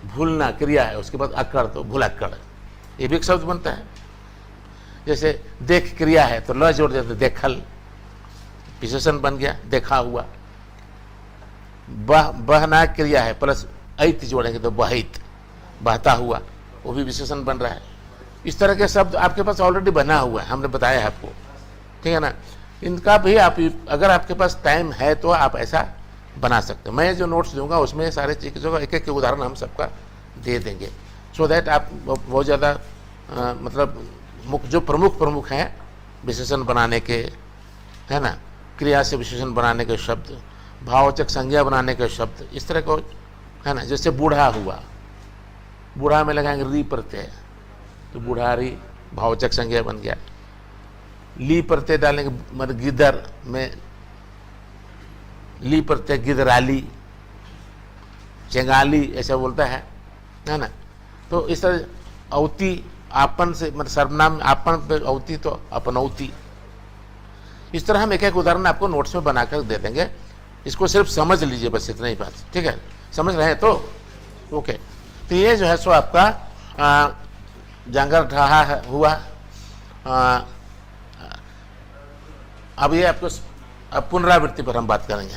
भूलना क्रिया है, उसके बाद अक्कड़ तो भूल अक्कड़, ये भी एक शब्द बनता है। जैसे देख क्रिया है तो ल जोड़ देते देखल, विशेषण बन गया, देखा हुआ। बहना क्रिया है, प्लस ऐत जोड़ेंगे तो बहित, बहता हुआ, वो भी विशेषण बन रहा है। इस तरह के शब्द आपके पास ऑलरेडी बना हुआ है, हमने बताया है आपको, ठीक है ना। इनका भी आप, अगर आपके पास टाइम है तो आप ऐसा बना सकते हैं। मैं जो नोट्स दूंगा उसमें सारे चीज़ों का एक एक उदाहरण हम सबका दे देंगे, सो दैट आप बहुत ज़्यादा मतलब जो प्रमुख हैं विशेषण बनाने के, है ना, क्रिया से विशेषण बनाने के शब्द, भाववाचक संज्ञा बनाने के शब्द, इस तरह को, है ना। जैसे बूढ़ा हुआ, बूढ़ा में लगाएंगे री प्रत्यय तो बूढ़ारी भाववाचक संज्ञा बन गया। ली प्रत्यय डालेंगे, मतलब गिदर में ली प्रत्यय, गिदराली, चेंगाली ऐसा बोलता है ना। तो इस तरह औती, आपन से मतलब सर्वनाम आपन पे औती तो अपनौती। इस तरह हम एक एक उदाहरण आपको नोट्स में बनाकर दे देंगे। इसको सिर्फ समझ लीजिए, बस इतना ही बात, ठीक है। समझ रहे हैं तो ओके। तो ये जो है सो आपका जांगर ढहा हुआ। अब ये आपको, अब पुनरावृत्ति पर हम बात करेंगे।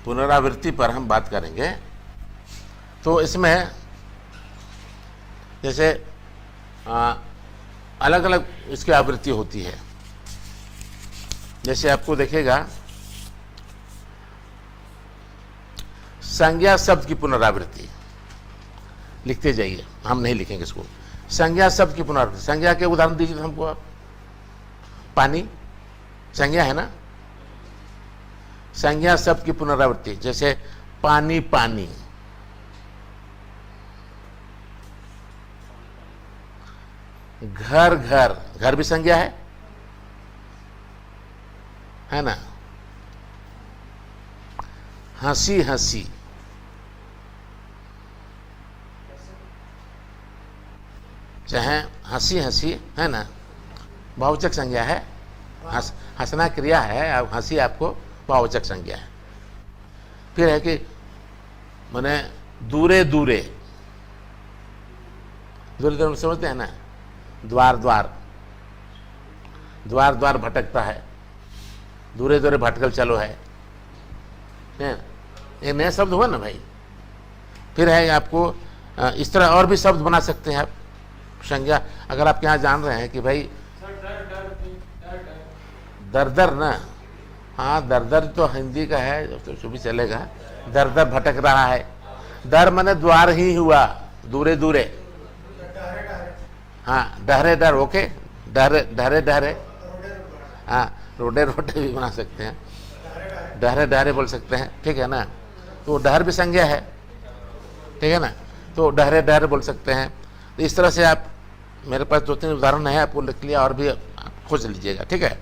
पुनरावृत्ति पर हम बात करेंगे। तो इसमें जैसे अलग अलग इसकी आवृत्ति होती है। जैसे आपको देखेगा संज्ञा शब्द की पुनरावृत्ति, लिखते जाइए, हम नहीं लिखेंगे इसको। संज्ञा शब्द की पुनरावृत्ति, संज्ञा के उदाहरण दीजिए हमको आप। पानी संज्ञा है ना। संज्ञा शब्द की पुनरावृत्ति, जैसे पानी पानी, घर घर, घर भी संज्ञा है ना। हंसी हंसी, चाहे हंसी हंसी, है ना, भाववाचक संज्ञा है। हंसना क्रिया है, अब हंसी आपको भाववाचक संज्ञा है। फिर है कि माने दूरे दूरे, दूरे दूरे समझते हैं ना। द्वार द्वार, द्वार द्वार भटकता है, दूरे दूरे भटकल चलो है, ये नया शब्द हुआ ना भाई। फिर है आपको इस तरह और भी शब्द बना सकते हैं आप संज्ञा। अगर आप यहाँ जान रहे हैं कि भाई दर दर ना, हाँ दर दर तो हिंदी का है तो जो भी चलेगा। दर दर भटक रहा है, दर माने द्वार ही हुआ, दूरे दूरे। हाँ डहरे डर, ओके, डहरे डहरे डहरे, हाँ रोडे रोडे भी बना सकते हैं, डहरे डहरे बोल सकते हैं, ठीक है ना। तो डहर भी संज्ञा है, ठीक है ना, तो डहरे डहरे बोल सकते हैं। तो इस तरह से आप, मेरे पास 2-3 उदाहरण है, आपको लिख लिया, और भी आप खोज लीजिएगा, ठीक है।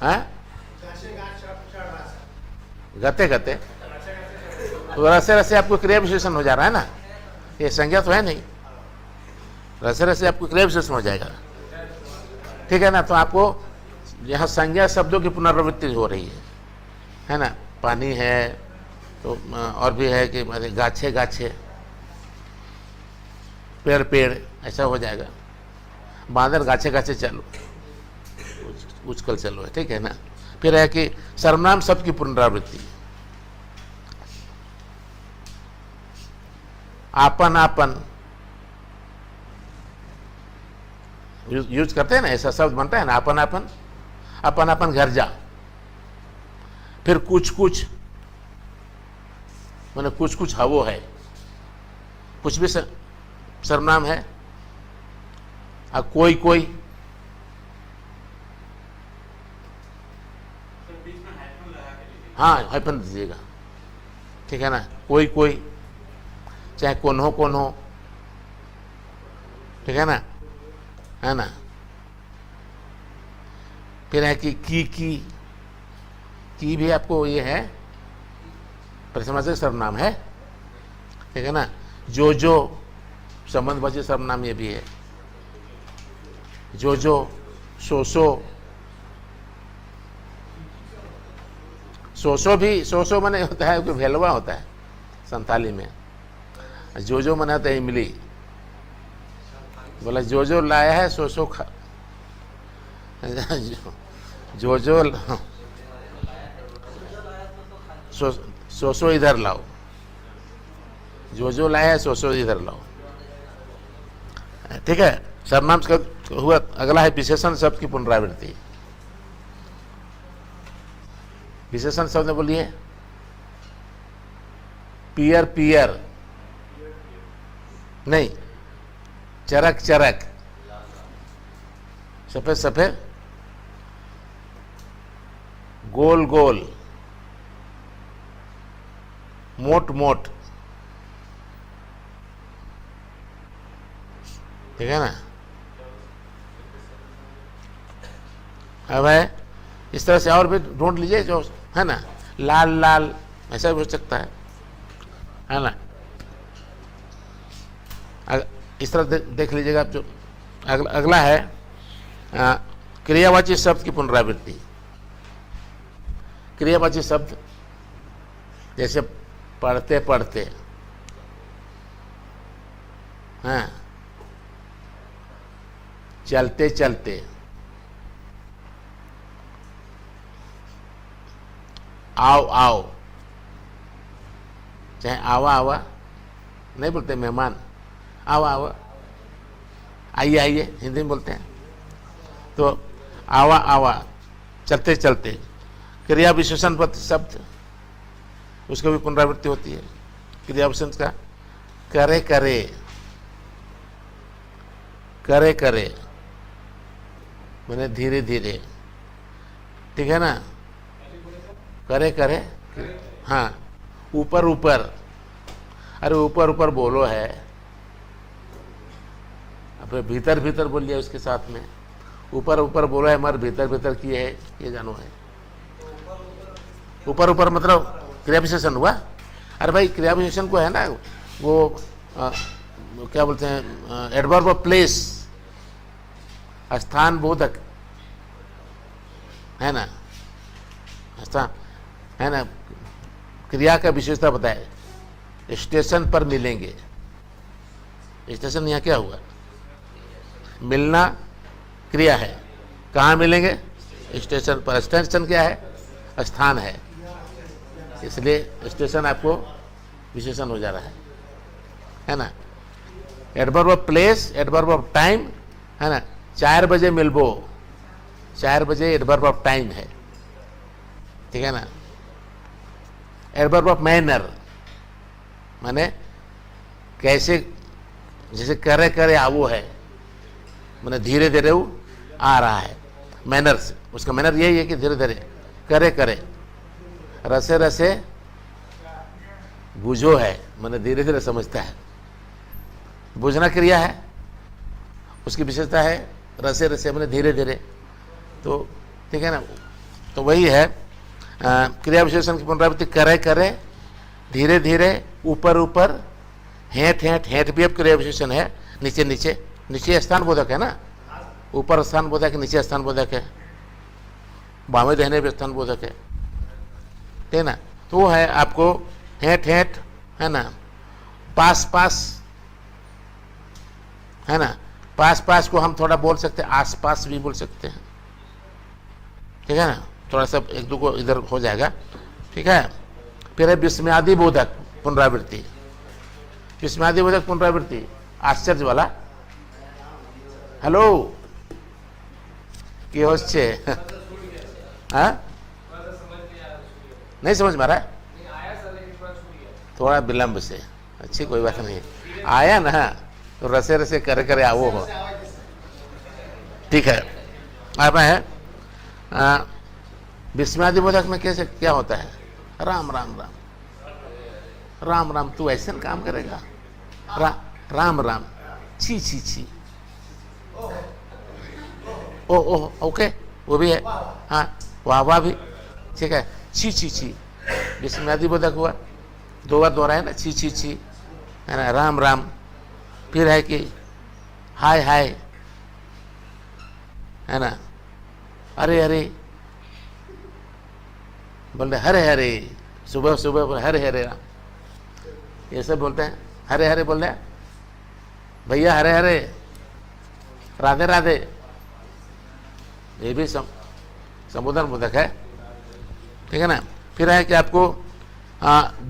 हाँ गते गते, तो रसे रसे आपको क्रिया विशेषण हो जा रहा है ना, ये संज्ञा तो है नहीं, रसे रसे आपको क्रिया विशेषण हो जाएगा, ठीक है ना। तो आपको यहाँ संज्ञा शब्दों की पुनरावृत्ति हो रही है ना। पानी है, तो और भी है कि गाछे गाछे, पेड़ पेड़, ऐसा हो जाएगा। बांदर गाछे गाछे चलो, उछकल चलो है, ठीक है ना। फिर है कि सर्वनाम शब्द की पुनरावृत्ति, आपन आपन यूज करते हैं ना, ऐसा शब्द बनता है ना, आपन आपन, अपन अपन घर जा। फिर कुछ कुछ माने कुछ कुछ हवो है, कुछ भी सर्वनाम है। कोई कोई, हाँ हाइफन दीजिएगा, ठीक है ना। कोई कोई, चाहे कौन हो, ठीक है ना। फिर है कि की भी आपको ये है परिसमासिक सर्वनाम है, ठीक है ना। जो संबंधवाची सर्वनाम ये भी है। जो सो भी, सो माने होता है कोई भेलवा होता है संथाली में। जो माने होता है इमली, बोला जो लाया है सो खा, जो सो इधर लाओ, जो लाया है सो इधर लाओ, ठीक है। सर्वनाम का हुआ। अगला है विशेषण शब्द की पुनरावृत्ति। विशेषण शब्द बोलिए, पियर पियर नहीं, चरक चरक, सफेद सफेद, गोल गोल, मोट मोट, ठीक है ना। अब है इस तरह से और भी ढूंढ लीजिए जो है ना, लाल लाल, ऐसा भी हो सकता है ना। इस तरह देख लीजिएगा आप। जो अगला है क्रियावाची शब्द की पुनरावृत्ति। क्रियावाची शब्द जैसे पढ़ते पढ़ते, हाँ, चलते चलते, आओ आओ, चाहे आवा आवा नहीं बोलते, मेहमान आवा आवा, आइए आइए हिंदी में बोलते हैं। तो आवा आवा, चलते चलते, क्रिया विशेषण शब्द, उसकी भी पुनरावृत्ति होती है। क्रिया विशेषण का करे करे, करे करे मैंने धीरे धीरे, ठीक है ना। करे करे, हाँ, ऊपर ऊपर, अरे ऊपर ऊपर बोलो है, अब भीतर भीतर बोलिए उसके साथ में। ऊपर ऊपर बोलो है मर भीतर भीतर किए है, ये जानो है। ऊपर ऊपर मतलब क्रिया विशेषण हुआ। अरे भाई क्रिया विशेषण को है ना वो क्या बोलते हैं, एडवर्ब ऑफ प्लेस, स्थान बोधक है ना, स्थान है ना। क्रिया का विशेषता बताए, स्टेशन पर मिलेंगे। स्टेशन यहाँ क्या हुआ, मिलना क्रिया है, कहाँ मिलेंगे, स्टेशन पर। स्टेशन क्या है? स्थान है, इसलिए स्टेशन आपको विशेषण हो जा रहा है ना। Adverb of place, adverb of time, है ना। 4 बजे मिलबो, 4 बजे एडवर्ब ऑफ टाइम है, ठीक है ना। एडवर्ब ऑफ मैनर माने कैसे, जैसे करे करे आवो है, माने धीरे धीरे वो आ रहा है। मैनर्स, उसका मैनर यही है कि धीरे धीरे करे करे। रसे रसे बुझो है, माने धीरे धीरे समझता है। बुझना क्रिया है, उसकी विशेषता है रसे रसे माने धीरे धीरे। तो ठीक है ना, तो वही है क्रिया विशेषण की पुनरावृत्ति। करे करे, धीरे धीरे, ऊपर ऊपर, हेठ हेठ। हेठ भी अब क्रिया विशेषण है। नीचे नीचे, नीचे स्थान बोधक है ना, ऊपर स्थान बोधक है, नीचे स्थान बोधक है, बामे दाहिने भी स्थान बोधक है, ठीक है ना। तो वो है आपको हेठ हेठ, है ना। पास पास, है ना। पास पास को हम थोड़ा बोल सकते हैं, आस पास भी बोल सकते हैं, ठीक है ना। थोड़ा सा एक दो को इधर हो जाएगा, ठीक है। फिर है विस्मयादि बोधक पुनरावृत्ति। विस्मयादि बोधक पुनरावृत्ति आश्चर्य वाला। हेलो কি হচ্ছে? हाँ, नहीं समझ में आ रहा है? थोड़ा विलंब से, अच्छी कोई बात नहीं। आया ना तो रसे रसे करे करे आओ हो, ठीक है। अब है विस्मयादि बोधक में कैसे क्या होता है? राम राम राम, राम राम तू ऐसे काम करेगा, राम राम, छी छी छी, ओ ओ ओके, वो भी है, हाँ, वाह वाह भी, ठीक है। छी छी छी विस्मयादि बोधक हुआ, 2 बार दोहराया ना, छी छी छी, है ना। राम राम, फिर है कि हाय हाय, है ना। अरे अरे बोल रहे, हरे हरे, सुबह सुबह बोल हरे हरे राम, ये सब बोलते हैं। हरे हरे बोल रहे भैया, हरे हरे, राधे राधे, ये भी संबोधन बोधक है, ठीक है ना। फिर है कि आपको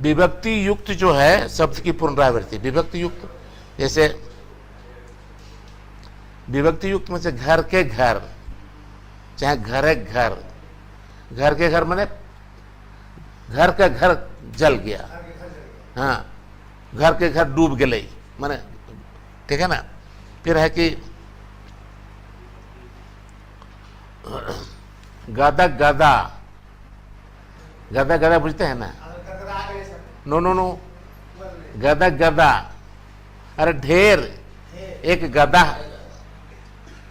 विभक्ति युक्त जो है शब्द की पुनरावृत्ति। विभक्ति युक्त, जैसे विभक्ति युक्त में से घर के घर, चाहे घर है घर, घर के घर माने घर का घर जल गया, हाँ, घर के घर डूब गए माने, ठीक है ना। फिर है कि गदा गदा, गदा गदा बुझते हैं ना? नो नो नो, गदा गदा, अरे ढेर, एक गदा,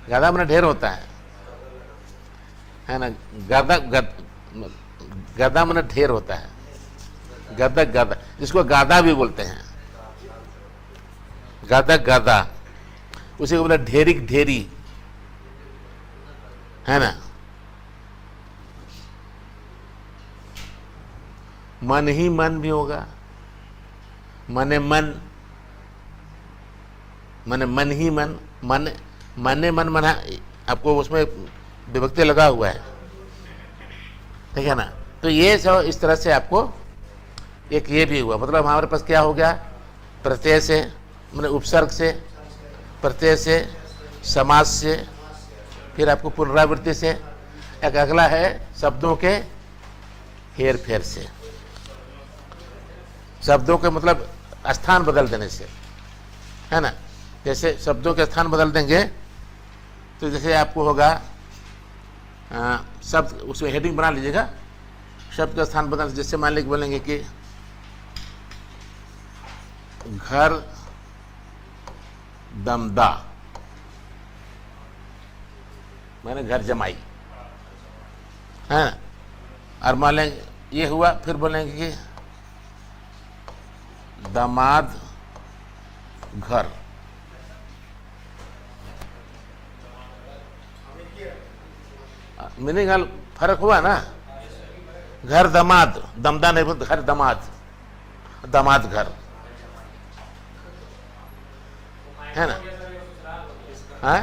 गदा माने ढेर होता है ना। गदा गदा माने ढेर होता है, गदा गदा, जिसको गादा भी बोलते हैं, गदा गदा, उसी को बोला ढेरी ढेरी, है ना। मन ही मन भी होगा, मने मन, मने मन ही मन, मन मने मन मना, आपको उसमें विभक्ति लगा हुआ है, ठीक है ना। तो ये सब इस तरह से आपको एक ये भी हुआ, मतलब हमारे पास क्या हो गया? प्रत्यय से, मैंने उपसर्ग से, प्रत्यय से, समास से, फिर आपको पुनरावृत्ति से। एक अगला है शब्दों के हेर फेर से, शब्दों के मतलब स्थान बदल देने से, है ना। जैसे शब्दों के स्थान बदल देंगे तो जैसे आपको होगा शब्द, उसमें हेडिंग बना लीजिएगा, शब्द का स्थान बदल। जैसे मान लीजिए बोलेंगे कि घर दमदा, मैंने घर जमाई, है ना। और मान लेंगे ये हुआ, फिर बोलेंगे कि दामाद घर, मीनिंग फर्क हुआ ना। घर दमाद, दमदा नहीं बोलते, घर दमाद, दामाद घर, है ना। हाँ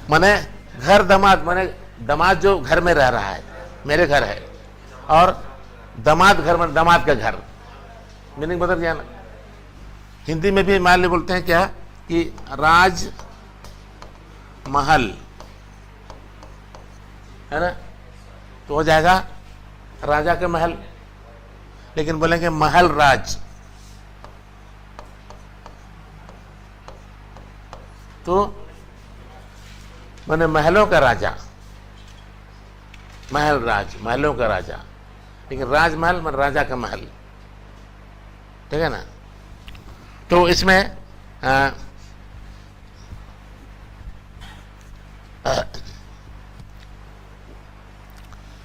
माने घर दामाद माने दामाद जो घर में रह रहा है, मेरे घर है, और दामाद घर में दामाद का घर, मीनिंग बदल गया ना। हिंदी में भी मान ली बोलते हैं क्या कि राज महल है ना, तो हो जाएगा राजा का महल, लेकिन बोलेंगे महल राज, तो माने महलों का राजा, महल राज, महलों का राजा, लेकिन राजमहल मान राजा का महल, ठीक है ना। तो इसमें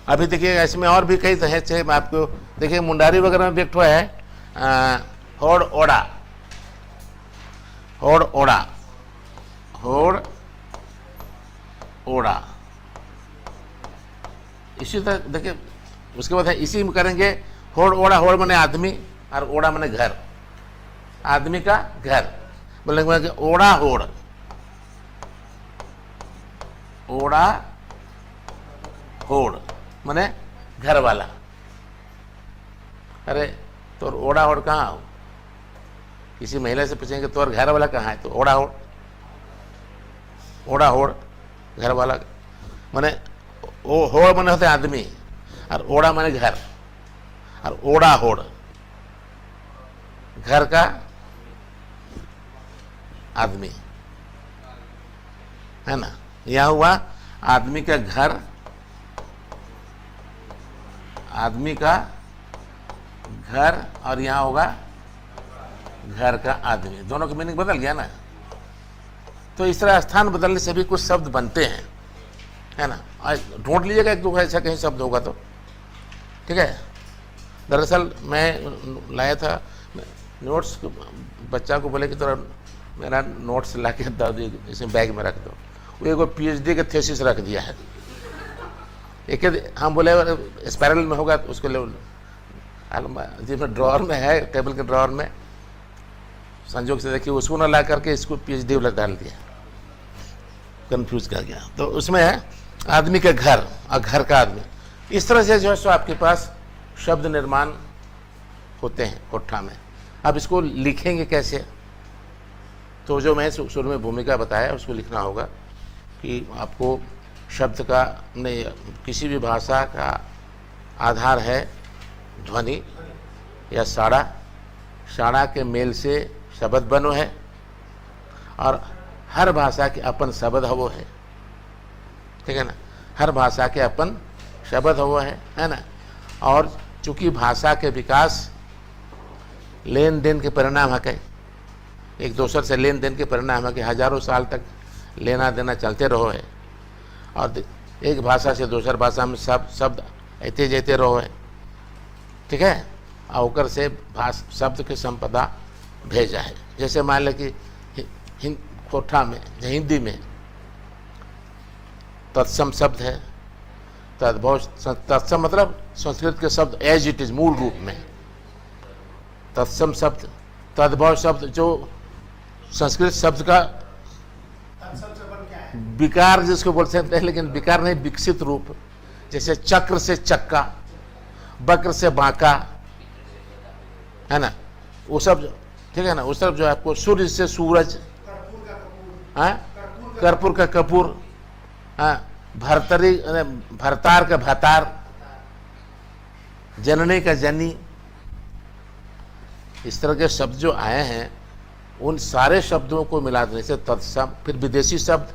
अभी देखिएगा इसमें और भी कई तरह से आपको देखिए, मुंडारी वगैरह में व्यक्त हुआ है होड़ ओड़ा, होड़ ओड़ा, होड़ ओड़ा, इसी तरह देखिए। उसके बाद है इसी में करेंगे होड़ ओड़ा, होड़ माने आदमी और ओड़ा माने घर, आदमी का घर, बोलेंगे ओड़ा होड़, ओड़ा होड़ माने घर वाला। अरे तो ओड़ा होड़ कहाँ हो, किसी महिला से पूछेंगे तो घर वाला कहाँ है, तो ओड़ा होड़, ओड़ा होड़ घर वाला माने होड़ माने होते आदमी और ओड़ा माने घर, और ओड़ा होड़ घर का आदमी है ना। यह हुआ आदमी का घर, आदमी का घर, और यहां होगा घर का आदमी, दोनों का मीनिंग बदल गया ना। तो इस तरह स्थान बदलने से भी कुछ शब्द बनते हैं, है ना। ढूंढ लीजिएगा एक दो ऐसा कहीं शब्द होगा तो, ठीक है। दरअसल मैं लाया था नोट्स, बच्चा को बोले कि थोड़ा मेरा नोट्स ला के इसमें बैग में रख दो, वो एक PhD का थीसिस रख दिया है। एक हम बोले स्पायरल में होगा तो उसको ले, जिसमें ड्रॉअर में है, टेबल के ड्रॉअर में, संजोग से देखिए उसको ना ला करके इसको PhD वाला डाल दिया, कंफ्यूज कर गया। तो उसमें है आदमी का घर और घर का आदमी, इस तरह से जो है सो आपके पास शब्द निर्माण होते हैं कोठा में। अब इसको लिखेंगे कैसे, तो जो मैं शुरू में भूमिका बताया उसको लिखना होगा कि आपको शब्द का नहीं, किसी भी भाषा का आधार है ध्वनि या साड़ा, साड़ा के मेल से शब्द बनो है, और हर भाषा के अपन शब्द हवो है, ठीक है ना। हर भाषा के अपन शब्द हवो है ना। और चूंकि भाषा के विकास लेन देन के परिणाम है, कई एक दूसरे से लेन देन के परिणाम है कि हजारों साल तक लेना देना चलते रहो है, और एक भाषा से दूसर भाषा में सब शब्द ऐते जैते रहो है, ठीक है। और ओकर से शब्द के संपदा भेजा है। जैसे मान लें कि कोठा में हिंदी में तत्सम शब्द है, तद्भव, तत्सम मतलब संस्कृत के शब्द एज इट इज मूल रूप में, तत्सम शब्द, तद्भव शब्द जो संस्कृत शब्द का विकार जिसको बोल सकते हैं, लेकिन विकार नहीं, विकसित रूप, जैसे चक्र से चक्का, बक्र से बांका, है ना, वो सब, ठीक है ना। उस तरफ जो है आपको सूर्य से सूरज, कर्पूर का कपूर, भरतरी भरतार का भतार, जननी का जनी, इस तरह के शब्द जो आए हैं उन सारे शब्दों को मिला देने से तत्सम, फिर विदेशी शब्द,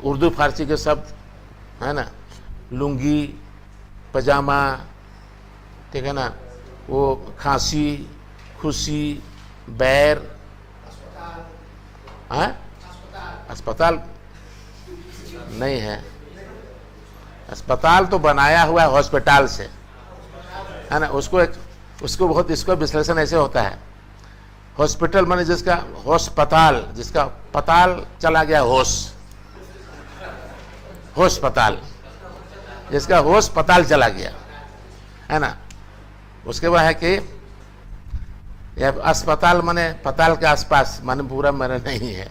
उर्दू फारसी के शब्द, है ना, लुंगी, पजामा, ठीक है ना, वो खांसी, खुशी, बैर, अस्पताल नहीं है, अस्पताल तो बनाया हुआ है हॉस्पिटल से, है ना। उसको बहुत, इसका विश्लेषण ऐसे होता है, हॉस्पिटल माने जिसका हॉस्पिटल, जिसका पताल चला गया, होस्पताल, जिसका होस्पताल चला गया, है ना। उसके बाद है कि अस्पताल माने पताल के आसपास, माने पूरा माने नहीं है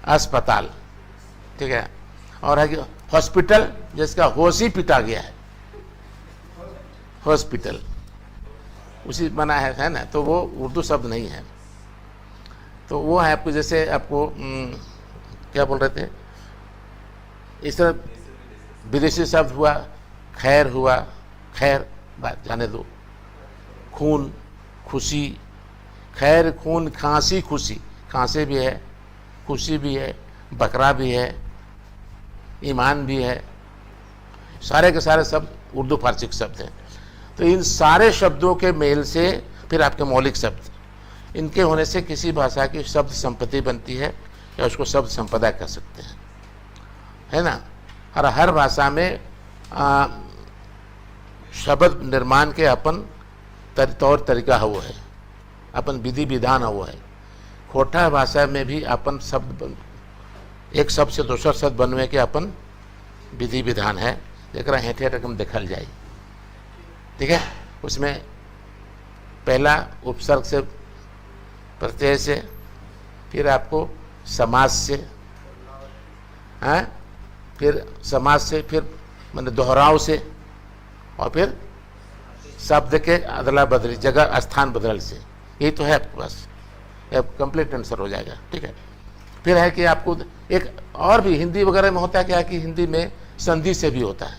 अस्पताल, ठीक है। और है कि हॉस्पिटल, जिसका होश ही पिटा गया है, हॉस्पिटल उसी बना है ना, तो वो उर्दू शब्द नहीं है। तो वो है आपको, जैसे आपको क्या बोल रहे थे, इस तरह विदेशी शब्द हुआ, खैर हुआ, खैर बात जाने दो, खून, खुशी, खैर, खून, खांसी, खुशी, खांसी भी है, खुशी भी है, बकरा भी है, ईमान भी है, सारे के सारे शब्द उर्दू फारसी के शब्द हैं। तो इन सारे शब्दों के मेल से फिर आपके मौलिक शब्द, इनके होने से किसी भाषा की शब्द संपत्ति बनती है, या उसको शब्द संपदा कह सकते हैं, है ना। और हर भाषा में शब्द निर्माण के अपन तौर तरीका हुआ है, अपन विधि विधान हुआ है। खोटा भाषा में भी अपन शब्द, एक शब्द से दूसरा शब्द बनवे के अपन विधि विधान है, जरा हेठे रकम देखल जाए, ठीक है। उसमें पहला उपसर्ग से, प्रत्यय से, फिर आपको समास से, हैं, फिर समास से, फिर मैंने दोहराव से, और फिर शब्द के अदला बदली, जगह स्थान बदल से। यही तो है आपके पास, कंप्लीट आंसर हो जाएगा, ठीक है। फिर है कि आपको एक और भी हिंदी वगैरह में होता है क्या, कि हिंदी में संधि से भी होता है,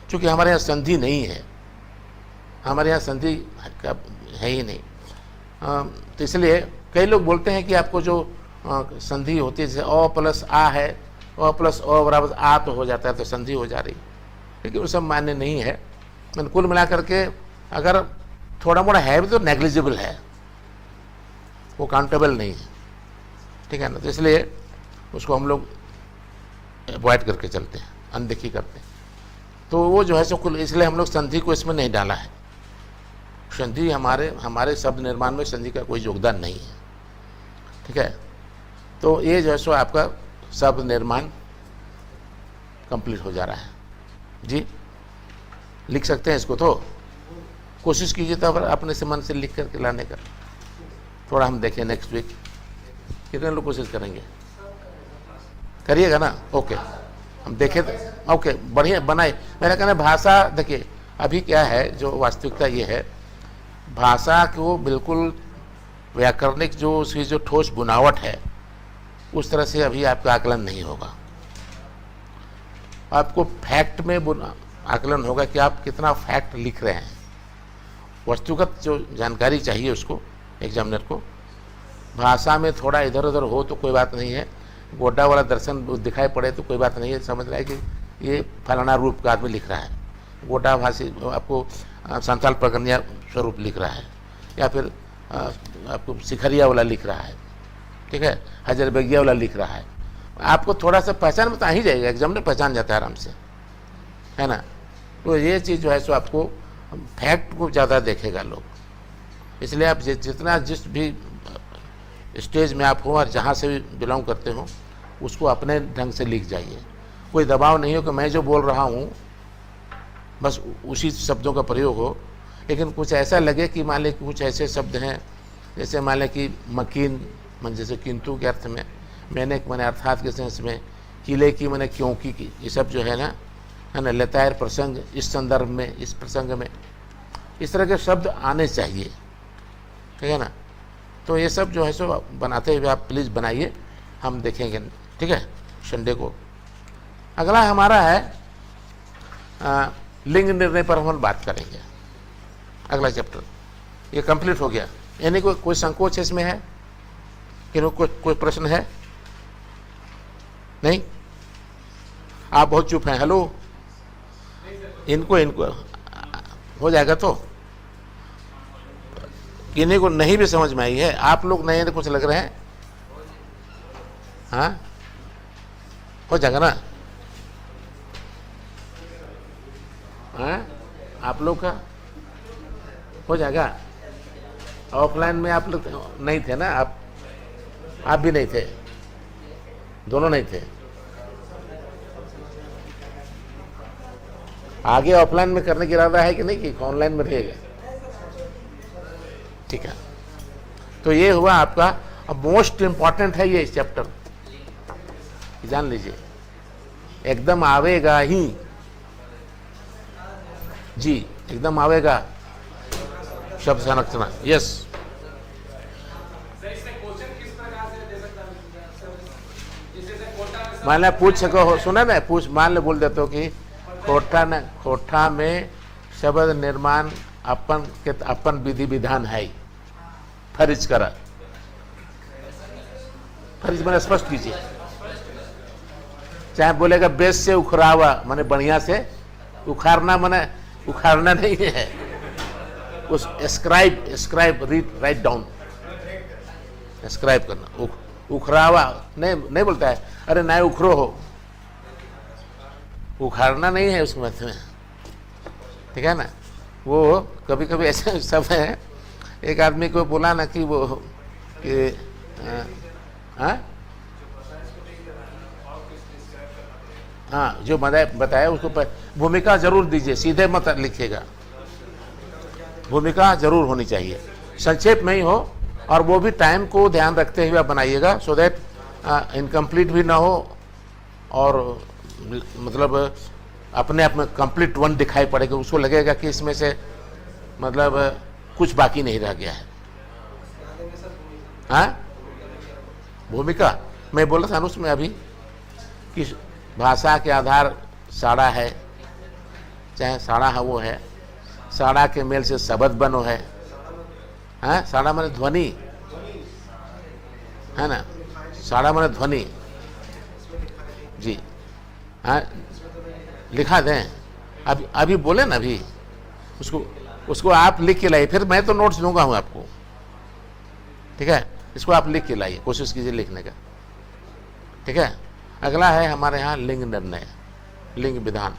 क्योंकि हमारे यहाँ संधि नहीं है, हमारे यहाँ संधि का है ही नहीं। तो इसलिए कई लोग बोलते हैं कि आपको जो संधि होती है, जैसे अ प्लस आ है, अ प्लस अ बराबर आ तो हो जाता है, तो संधि हो जा रही, लेकिन वो सब मान्य नहीं है। मैंने कुल मिलाकर के अगर थोड़ा मोड़ा है भी तो नेग्लिजिबल है, वो काउंटेबल नहीं है, ठीक है ना। तो इसलिए उसको हम लोग अवॉइड करके चलते हैं, अनदेखी करते हैं। तो वो जो है सो कुल, इसलिए हम लोग संधि को इसमें नहीं डाला है। संधि हमारे शब्द निर्माण में संधि का कोई योगदान नहीं है, ठीक है। तो ये जो है सो आपका शब्द निर्माण कंप्लीट हो जा रहा है जी। लिख सकते हैं इसको, तो कोशिश कीजिए तो अपने से मन से लिख करके लाने का। थोड़ा हम देखें नेक्स्ट वीक कितने लोग कोशिश करेंगे, करिएगा ना, ओके। हम देखें तो ओके, बढ़िया बनाए। मेरा कहना है भाषा, देखिए अभी क्या है, जो वास्तविकता ये है, भाषा को बिल्कुल व्याकरणिक जो उसकी जो ठोस बुनावट है, उस तरह से अभी आपका आकलन नहीं होगा। आपको फैक्ट में आकलन होगा कि आप कितना फैक्ट लिख रहे हैं। वस्तुगत जो जानकारी चाहिए उसको एग्जामिनर को, भाषा में थोड़ा इधर उधर हो तो कोई बात नहीं है, गोड्डा वाला दर्शन दिखाई पड़े तो कोई बात नहीं है, समझ रहा है कि ये फलाना रूप का आदमी लिख रहा है, गोड्डा भाषी आपको संथाल प्रगनिया स्वरूप लिख रहा है, या फिर आपको सिखरिया वाला लिख रहा है, ठीक है, हजर बेगिया वाला लिख रहा है। आपको थोड़ा सा पहचान में तो आ ही जाएगा, एग्जामिनर पहचान जाता है आराम से, है ना। तो ये चीज़ जो है सो आपको फैक्ट को ज़्यादा देखेगा लोग, इसलिए आप जितना जिस भी स्टेज में आप हो और जहाँ से भी बिलोंग करते हो, उसको अपने ढंग से लिख जाइए। कोई दबाव नहीं हो कि मैं जो बोल रहा हूँ बस उसी शब्दों का प्रयोग हो, लेकिन कुछ ऐसा लगे कि मान लें कुछ ऐसे शब्द हैं, जैसे मान लें कि मकीन मन, जैसे किंतु के अर्थ में, मैंने अर्थात के सेंस में, किले की मैंने क्योंकि की, ये सब जो है ना लतायर प्रसंग, इस संदर्भ में, इस प्रसंग में, इस तरह के शब्द आने चाहिए, ठीक है ना। तो ये सब जो है सो बनाते हुए आप प्लीज़ बनाइए, हम देखेंगे, ठीक है, संडे को। अगला हमारा है लिंग निर्णय पर हम बात करेंगे, अगला चैप्टर ये कंप्लीट हो गया। यानी कोई संकोच इसमें है कि कोई प्रश्न है? नहीं, आप बहुत चुप हैं। हेलो, इनको हो जाएगा तो, किन्हीं को नहीं भी समझ में आई है, आप लोग नए कुछ लग रहे हैं, हाँ हो जाएगा ना, हाँ आप लोग का हो जाएगा। ऑफलाइन में आप लोग नहीं थे ना, आप भी नहीं थे, दोनों नहीं थे। आगे ऑफलाइन में करने की इरादा है कि नहीं, कि ऑनलाइन में रहेगा? ठीक है, तो ये हुआ आपका। अब मोस्ट इंपॉर्टेंट है ये चैप्टर, जान लीजिए, एकदम आवेगा ही। जी, एकदम आवेगा शब्द संरचना। यस, मान लिया पूछ सको, सुना ना, पूछ मान ले बोल देते हो कि खोठा में शब्द निर्माण अपन विधि विधान है। फर्ज करा, फर्ज मैंने स्पष्ट कीजिए। चाहे बोलेगा बेस से उखरावा, माने बढ़िया से उखाड़ना, माने उखाड़ना नहीं है, उस scribe read write down, scribe करना। उखरावा नहीं बोलता है, अरे ना उखरो हो, उखाड़ना नहीं है उसके मध्य में, ठीक है ना। वो कभी कभी ऐसे सब है, एक आदमी को बोला ना कि वो कि हाँ, जो बताया उसको भूमिका जरूर दीजिए, सीधे मत लिखिएगा, भूमिका जरूर होनी चाहिए, संक्षेप में ही हो, और वो भी टाइम को ध्यान रखते हुए बनाइएगा, सो दैट इनकम्प्लीट भी ना हो और मतलब अपने आप में कंप्लीट वन दिखाई पड़ेगा, उसको लगेगा कि इसमें से मतलब कुछ बाकी नहीं रह गया है। हाँ, भूमिका मैं बोला था उसमें अभी कि भाषा के आधार साड़ा है, चाहे साड़ा है वो है, साड़ा के मेल से शब्द बनो है। हाँ, साड़ा माने ध्वनि है ना, साड़ा माने ध्वनि। जी हाँ, लिखा दें, अभी बोले ना, अभी उसको आप लिख के लाइए, फिर मैं तो नोट्स दूंगा हूँ आपको, ठीक है। इसको आप लिख के लाइए, कोशिश कीजिए लिखने का, ठीक है। अगला है हमारे यहाँ लिंग निर्णय, लिंग विधान।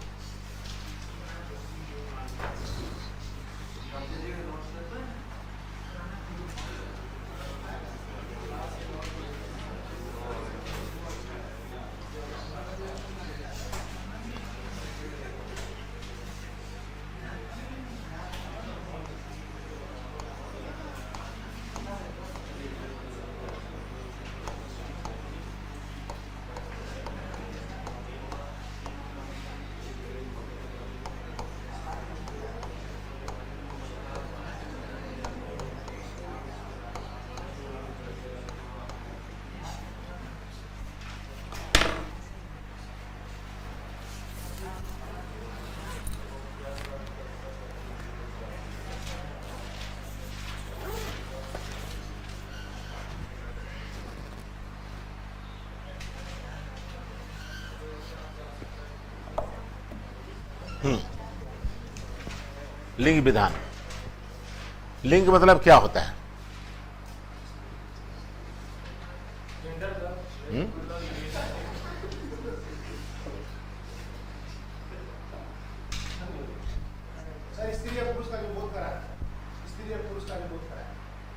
लिंग विधान। लिंग मतलब क्या होता है?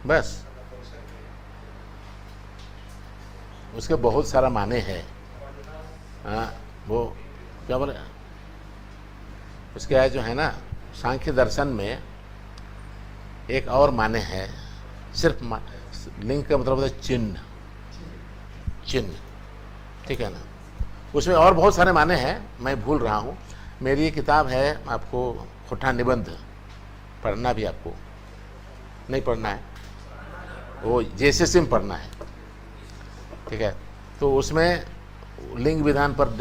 बस उसके बहुत सारा माने हैं। वो क्या बोले, उसके जो है ना, सांख्य दर्शन में एक और माने हैं, सिर्फ लिंग का मतलब होता है चिन्ह, चिन्ह, ठीक है ना। उसमें और बहुत सारे माने हैं, मैं भूल रहा हूँ। मेरी ये किताब है, आपको खोठा निबंध पढ़ना भी, आपको नहीं पढ़ना है, वो जेएसएससी में पढ़ना है, ठीक है। तो उसमें लिंग विधान पर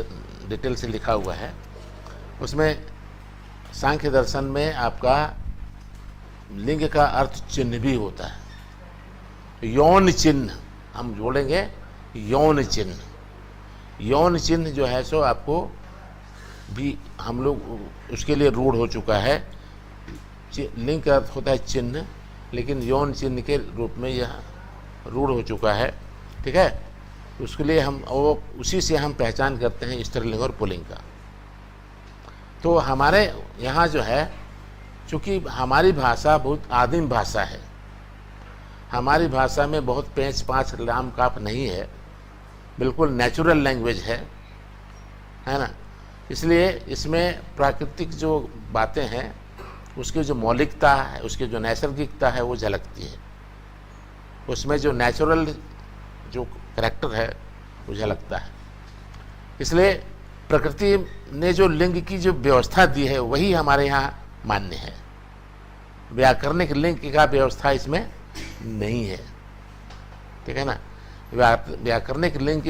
डिटेल से लिखा हुआ है। उसमें सांख्य दर्शन में आपका लिंग का अर्थ चिन्ह भी होता है। यौन चिन्ह हम जोड़ेंगे, यौन चिन्ह, यौन चिन्ह जो है सो आपको भी हम लोग उसके लिए रूढ़ हो चुका है। लिंग का अर्थ होता है चिन्ह, लेकिन यौन चिन्ह के रूप में यह रूढ़ हो चुका है, ठीक है। उसके लिए हम वो उसी से हम पहचान करते हैं स्त्रीलिंग और पुल्लिंग का। तो हमारे यहाँ जो है, चूँकि हमारी भाषा बहुत आदिम भाषा है, हमारी भाषा में बहुत पेंच पाँच लाम काप नहीं है, बिल्कुल नेचुरल लैंग्वेज है ना। इसलिए इसमें प्राकृतिक जो बातें हैं, उसकी जो मौलिकता है, उसकी जो नैसर्गिकता है, वो झलकती है। उसमें जो नेचुरल जो करैक्टर है वो झलकता है। इसलिए प्रकृति ने जो लिंग की जो व्यवस्था दी है वही हमारे यहाँ मान्य है। व्याकरणिक लिंग का व्यवस्था इसमें नहीं है, ठीक है ना। व्याकरणिक लिंग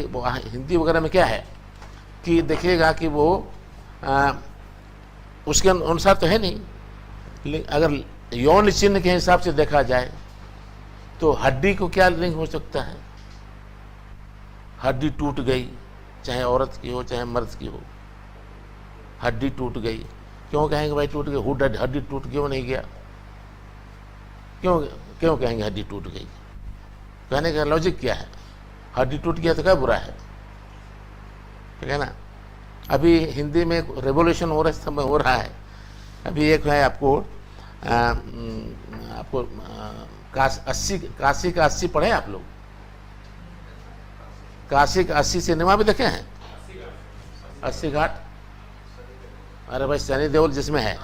हिंदी वगैरह में क्या है कि देखिएगा कि वो उसके अनुसार तो है नहीं। अगर यौन चिन्ह के हिसाब से देखा जाए तो हड्डी को क्या लिंग हो सकता है? हड्डी टूट गई, चाहे औरत की हो चाहे मर्द की हो, हड्डी टूट गई, क्यों कहेंगे भाई टूट गई? हड्डी टूट क्यों नहीं गया? क्यों कहेंगे हड्डी टूट गई? कहने का लॉजिक क्या है? हड्डी टूट गया तो क्या बुरा है, ठीक है ना। अभी हिंदी में रेवोल्यूशन हो रहा है। अभी एक है आपको काशी का 80 पढ़े आप लोग? काशी का 80 सिनेमा भी देखे हैं? 80 घाट, अरे भाई सनी देओल जिसमें है,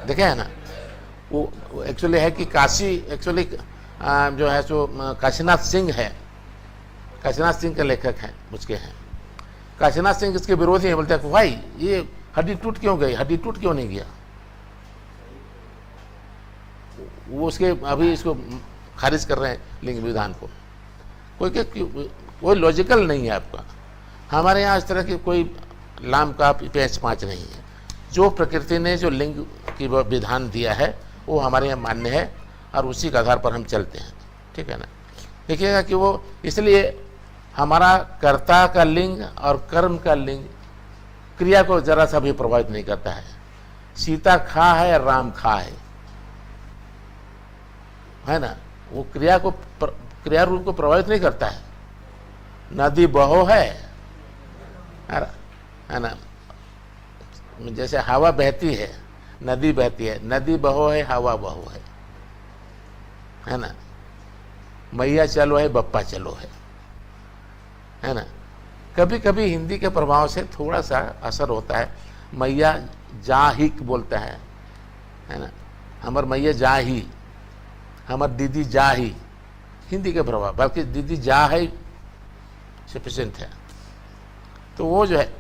देखे है ना। वो एक्चुअली है कि काशी एक्चुअली जो है सो काशीनाथ सिंह है, काशीनाथ सिंह के लेखक हैं, उसके हैं। काशीनाथ सिंह इसके विरोधी हैं, बोलते हैं भाई ये हड्डी टूट क्यों गई, हड्डी टूट क्यों नहीं गया? वो उसके अभी इसको खारिज कर रहे हैं लिंग विधान को। कोई लॉजिकल नहीं है आपका। हमारे यहाँ इस तरह की कोई लाम का पेंच पाँच नहीं है। जो प्रकृति ने जो लिंग की विधान दिया है वो हमारे यहाँ मान्य है और उसी के आधार पर हम चलते हैं, ठीक है ना। देखिएगा कि वो इसलिए हमारा कर्ता का लिंग और कर्म का लिंग क्रिया को जरा सा भी प्रभावित नहीं करता है। सीता खा है, राम खा है ना। वो क्रिया रूप को प्रभावित नहीं करता है। नदी बहो है ना, जैसे हवा बहती है, नदी बहती है, नदी बहो है, हवा बहो है ना। मैया चलो है, बप्पा चलो है ना। कभी कभी हिंदी के प्रभाव से थोड़ा सा असर होता है। मैया जा ही बोलता है ना। हमर मैया जा ही, हमर दीदी जा ही, हिंदी के प्रभाव, बल्कि दीदी जा है सफिशिएंट है। तो वो जो है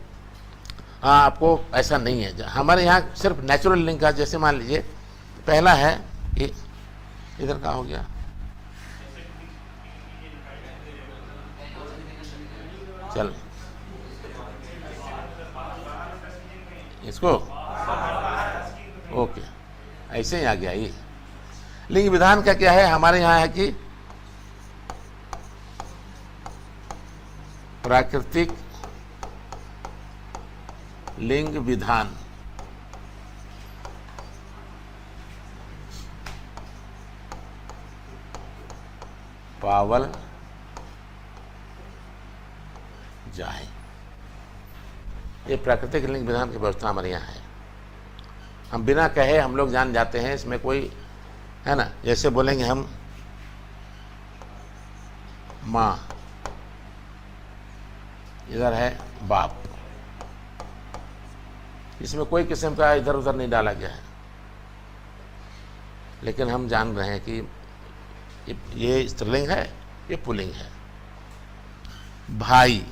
आपको ऐसा नहीं है। हमारे यहाँ सिर्फ नेचुरल लिंग का, जैसे मान लीजिए पहला है ये, इधर का हो गया, चल इसको ओके, ऐसे ही आ गया। ये लिंग विधान का क्या है हमारे यहाँ है कि प्राकृतिक लिंग विधान पावल जाए। ये प्राकृतिक लिंग विधान की व्यवस्था हमारे यहाँ है। हम बिना कहे हम लोग जान जाते हैं, इसमें कोई है ना। जैसे बोलेंगे हम माँ, इधर है बाप, इसमें कोई किस्म का इधर उधर नहीं डाला गया है, लेकिन हम जान रहे हैं कि ये स्त्रीलिंग है, ये पुल्लिंग है। भाई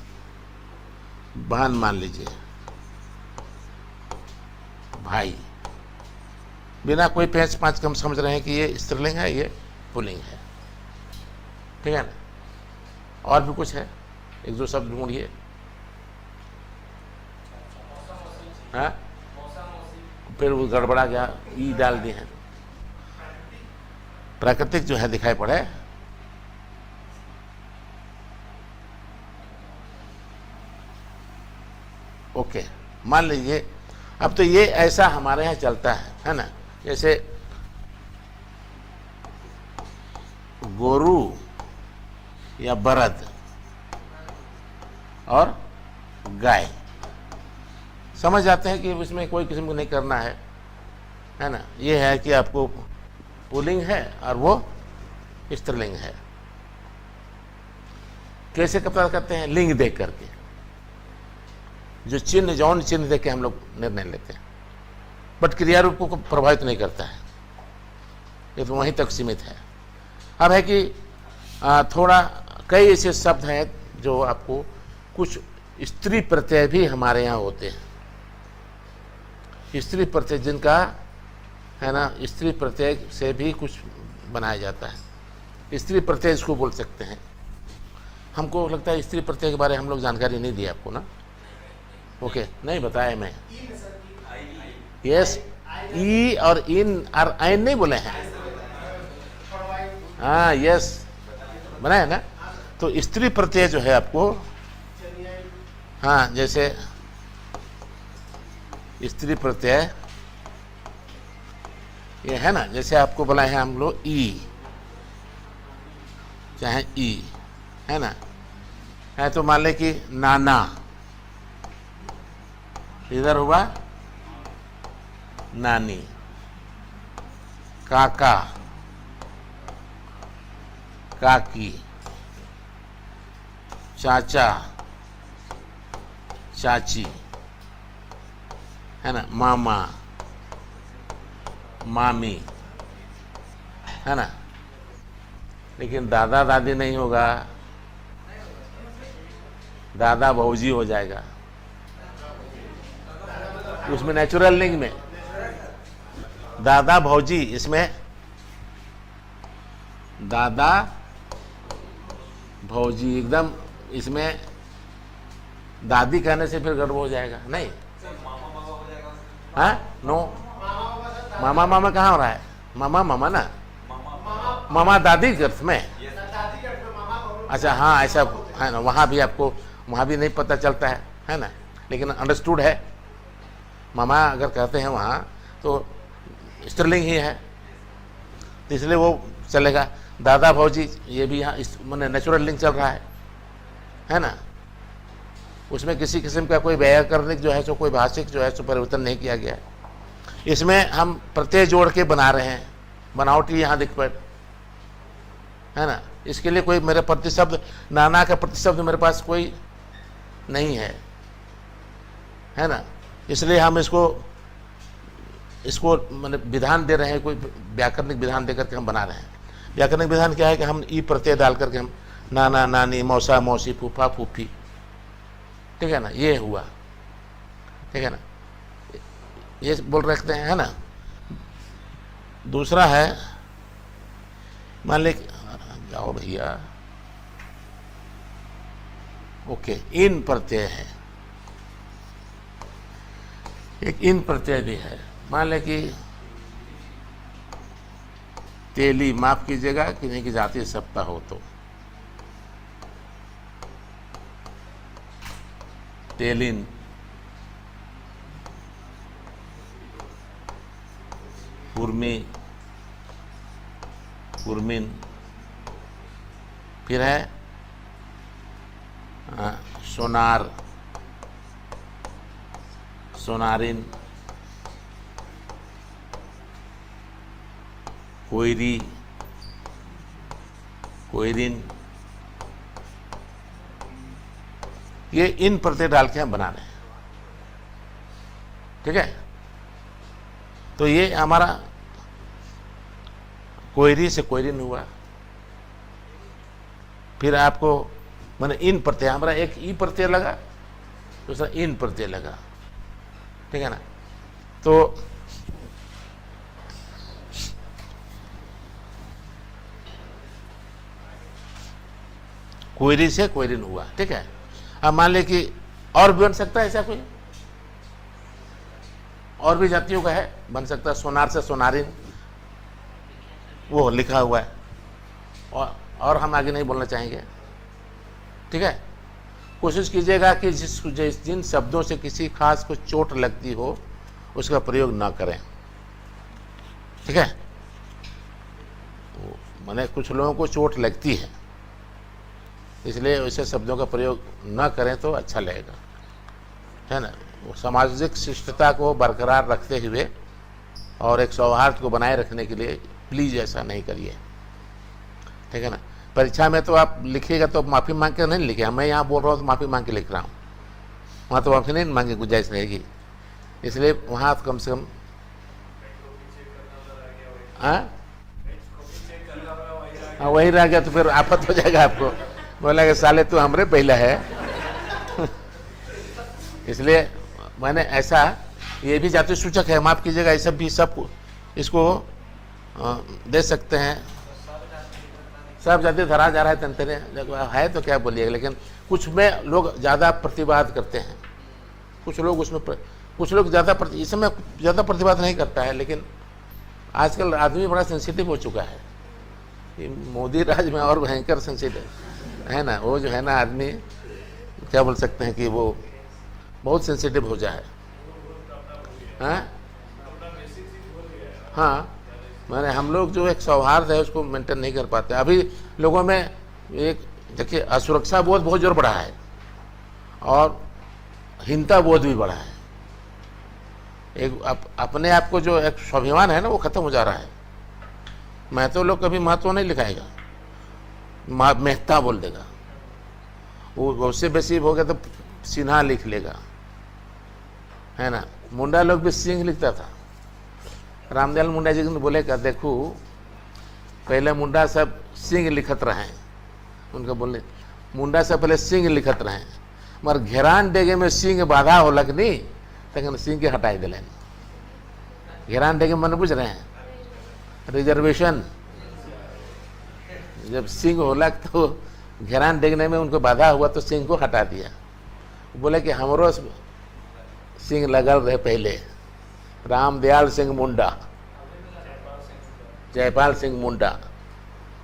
बहन मान लीजिए, भाई, बिना कोई पेंच पाँच के हम समझ रहे हैं कि ये स्त्रीलिंग है, ये पुल्लिंग है, ठीक है ना। और भी कुछ है, एक दो शब्द ढूंढिए। हाँ, फिर वो गड़बड़ा गया, ई डाल दिए हैं। प्राकृतिक जो है दिखाई पड़े, ओके, मान लीजिए। अब तो ये ऐसा हमारे यहाँ चलता है ना। जैसे गोरू या बरद और गाय, समझ जाते हैं कि उसमें कोई किस्म को नहीं करना है ना। ये है कि आपको पुल्लिंग है और वो स्त्रीलिंग है। कैसे पता करते हैं? लिंग देख करके, जो चिन्ह, यौन चिन्ह देख के हम लोग निर्णय लेते हैं, बट क्रिया रूप को प्रभावित नहीं करता है। ये तो वहीं तक सीमित है। अब है कि थोड़ा कई ऐसे शब्द हैं जो आपको कुछ स्त्री प्रत्यय भी हमारे यहाँ होते हैं। स्त्री प्रत्यय जिनका है ना, स्त्री प्रत्यय से भी कुछ बनाया जाता है। स्त्री प्रत्यय इसको बोल सकते हैं। हमको लगता है स्त्री प्रत्यय के बारे में हम लोग जानकारी नहीं दी आपको ना। ओके, नहीं बताया मैं। यस, ई और इन और आइन नहीं बोले हैं। हाँ यस, बनाया ना। तो स्त्री प्रत्यय जो है आपको, हाँ जैसे स्त्री प्रत्यय ये है ना, जैसे आपको बनाए हैं हम लोग ई, चाहे ई है ना, है तो मान ले कि नाना, इधर हुआ नानी, काका, काकी, चाचा, चाची, है ना, मामा, मामी, है ना। लेकिन दादा दादी नहीं होगा, दादा भौजी हो जाएगा उसमें, नेचुरल लिंग में दादा भौजी, इसमें दादा भौजी एकदम, इसमें दादी कहने से फिर गड़बड़ हो जाएगा। नहीं, हाँ नो, मामा मामा कहाँ हो रहा है? मामा मामा ना, मामा दादी के अर्थ में। अच्छा हाँ, ऐसा है ना, वहाँ भी आपको, वहाँ भी नहीं पता चलता है ना, लेकिन अंडरस्टूड है। मामा अगर कहते हैं वहाँ तो स्त्रीलिंग ही है, तो इसलिए वो चलेगा। दादा भौजी ये भी यहाँ मैंने नेचुरल लिंग चल रहा है ना। उसमें किसी किस्म का कोई व्याकरणिक जो है सो, कोई भाषिक जो है सो परिवर्तन नहीं किया गया। इसमें हम प्रत्यय जोड़ के बना रहे हैं, बनावटी यहाँ दिख पड़ है ना। इसके लिए कोई मेरे प्रतिशब्द, नाना का प्रतिशब्द मेरे पास कोई नहीं है ना। इसलिए हम इसको मैंने विधान दे रहे हैं, कोई व्याकरणिक विधान दे करके हम बना रहे हैं। व्याकरणिक विधान क्या है कि हम ई प्रत्यय डाल करके हम नाना नानी, मौसा मौसी, फूफा फूफी, ठीक है ना, ये हुआ, ठीक है ना, ये बोल रखते हैं, है ना। दूसरा है, मान ले, जाओ भैया, ओके, इन प्रत्यय है, एक इन प्रत्यय भी है। मान ले कि तेली, माफ कीजिएगा कि नहीं कि जातीय सत्ता हो तो, तेलिन, कुर्मी, कुर्मिन, फिर है सोनार, सोनारिन, कोयरी, कोयरिन, ये इन प्रत्यय डाल के हम बना रहे हैं, ठीक है। तो ये हमारा कोयरी से कोयरिन हुआ। फिर आपको मैंने इन प्रत्यय, हमारा एक ई प्रत्यय लगा, दूसरा इन प्रत्यय लगा, ठीक है ना। तो कोयरी से कोयरिन हुआ, ठीक है। अब मान ले कि और भी बन सकता है ऐसा कोई, और भी जातियों का है, बन सकता है। सोनार से सोनारिन, वो लिखा हुआ है, और हम आगे नहीं बोलना चाहेंगे, ठीक है। कोशिश कीजिएगा कि जिन शब्दों से किसी खास को चोट लगती हो उसका प्रयोग ना करें, ठीक है। मैंने कुछ लोगों को चोट लगती इसलिए वैसे शब्दों का प्रयोग न करें तो अच्छा लगेगा, है ना। सामाजिक शिष्टता को बरकरार रखते हुए और एक सौहार्द को बनाए रखने के लिए प्लीज़ ऐसा नहीं करिए, ठीक है ना। परीक्षा में तो आप लिखिएगा तो माफ़ी मांग के नहीं लिखे, मैं यहाँ बोल रहा हूँ तो माफ़ी मांग के लिख रहा हूँ, वहाँ तो माफ़ी नहीं मांगे गुंजाइश रहेगी। इसलिए वहाँ कम से कम हाँ वही रह गया तो फिर आफत हो जाएगा आपको, बोला कि साले तू हमरे पहला है इसलिए मैंने ऐसा, ये भी जाति सूचक है, माफ कीजिएगा, ये सब भी सब इसको दे सकते हैं। सब जाति धरा जा रहा है तंत्रे है तो क्या बोलिएगा, लेकिन कुछ में लोग ज़्यादा प्रतिवाद करते हैं, कुछ लोग उसमें कुछ लोग ज़्यादा इसमें ज़्यादा प्रतिवाद नहीं करता है। लेकिन आजकल आदमी बड़ा सेंसिटिव हो चुका है, ये मोदी राज में और भयंकर सेंसिटिव है ना, वो जो है ना आदमी क्या बोल सकते हैं कि वो बहुत सेंसिटिव हो जाए। हाँ, माने हम लोग जो एक सौहार्द है उसको मेंटेन नहीं कर पाते। अभी लोगों में एक देखिए असुरक्षा बोध बहुत जोर बढ़ा है और हीनता बोध भी बढ़ा है। एक अपने आप को जो एक स्वाभिमान है ना वो खत्म हो जा रहा है। मैं तो लोग कभी महत्व नहीं लिखाएगा, मेहता बोल देगा, वो उससे बेसी हो गया तो सिन्हा लिख लेगा, है ना। मुंडा लोग भी सिंह लिखता था। रामदयाल मुंडा जी ने बोले क्या, देखो पहले मुंडा सब सिंह लिखत रहे, उनका बोले मुंडा से पहले सिंह लिखत रहे, मगर घेरान डेगे में सिंह बाधा हो लग नहीं तक सिंह के हटाई दिले। घेरान डेगे मन बुझ रहे हैं, रिजर्वेशन जब सिंह हो लग तो घेरान डेगने में उनको बाधा हुआ तो सिंह को हटा दिया। बोले कि हमरो सिंह लगल रहे पहले, रामदयाल सिंह मुंडा, जयपाल सिंह मुंडा,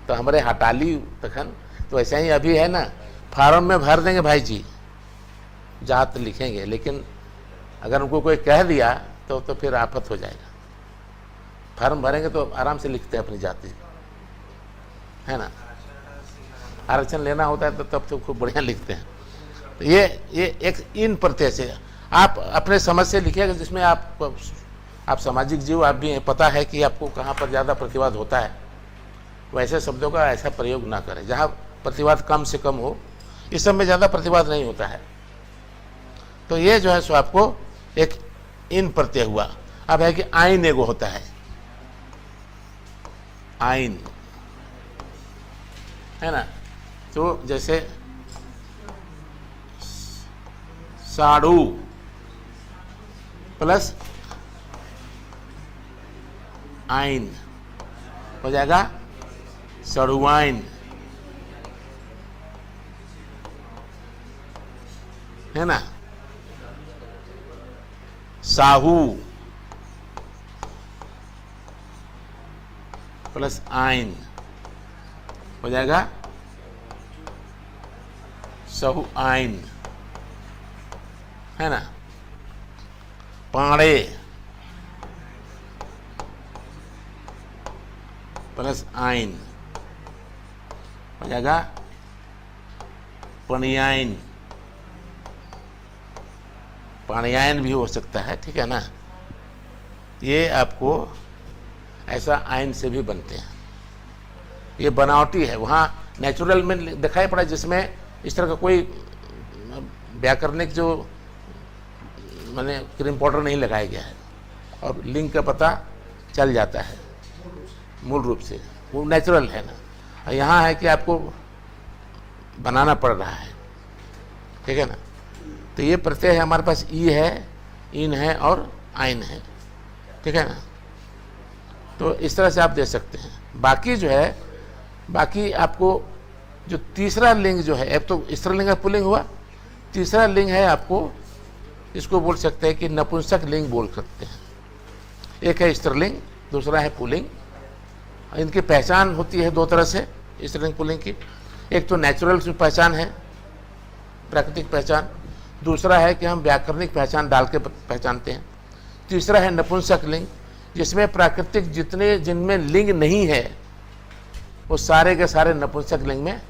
तो हमारे हटा ली तखन। तो ऐसा ही अभी है ना, फार्म में भर देंगे भाई जी, जात लिखेंगे, लेकिन अगर उनको कोई कह दिया तो फिर आफत हो जाएगा। फार्म भरेंगे तो आराम से लिखते हैं अपनी जाति, है ना। आरक्षण लेना होता है तो तब तो खूब बढ़िया लिखते हैं। तो ये एक इन प्रत्यय से आप अपने समझ से लिखिएगा, जिसमें आप सामाजिक जीव, आप भी पता है कि आपको कहाँ पर ज़्यादा प्रतिवाद होता है, वैसे शब्दों का ऐसा प्रयोग ना करें। जहाँ प्रतिवाद कम से कम हो, इस सब में ज़्यादा प्रतिवाद नहीं होता है। तो ये जो है सो आपको एक इन प्रत्यय हुआ। अब है कि आइन एगो होता है, आइन, है ना। तो जैसे साड़ू प्लस आइन हो जाएगा सड़ुआइन, है ना। साहू प्लस आइन हो जाएगा सहु आइन, है ना। पाड़े प्लस आइन हो जाएगा पणियाइन, पाणियाइन भी हो सकता है, ठीक है ना। ये आपको ऐसा आइन से भी बनते हैं, ये बनावटी है। वहाँ नेचुरल में दिखाई पड़ा जिसमें इस तरह का कोई व्याकरणिक जो माने क्रीम पाउडर नहीं लगाया गया है और लिंग का पता चल जाता है मूल रूप से, वो नेचुरल है ना। और यहाँ है कि आपको बनाना पड़ रहा है, ठीक है ना। तो ये प्रत्यय है हमारे पास, ई है, इन है और आइन है, ठीक है ना। तो इस तरह से आप दे सकते हैं। बाकी जो है, बाकी आपको जो तीसरा लिंग जो है, अब तो स्त्रीलिंग का पुल्लिंग हुआ, तीसरा लिंग है आपको, इसको बोल सकते हैं कि नपुंसक लिंग बोल सकते हैं। एक है स्त्रीलिंग, दूसरा है पुल्लिंग। इनकी पहचान होती है दो तरह से स्त्रीलिंग पुल्लिंग की। एक तो नेचुरल पहचान है, प्राकृतिक पहचान, दूसरा है कि हम व्याकरणिक पहचान डाल के पहचानते हैं। तीसरा है नपुंसक लिंग, जिसमें प्राकृतिक जितने जिनमें लिंग नहीं है वो सारे के सारे नपुंसक लिंग में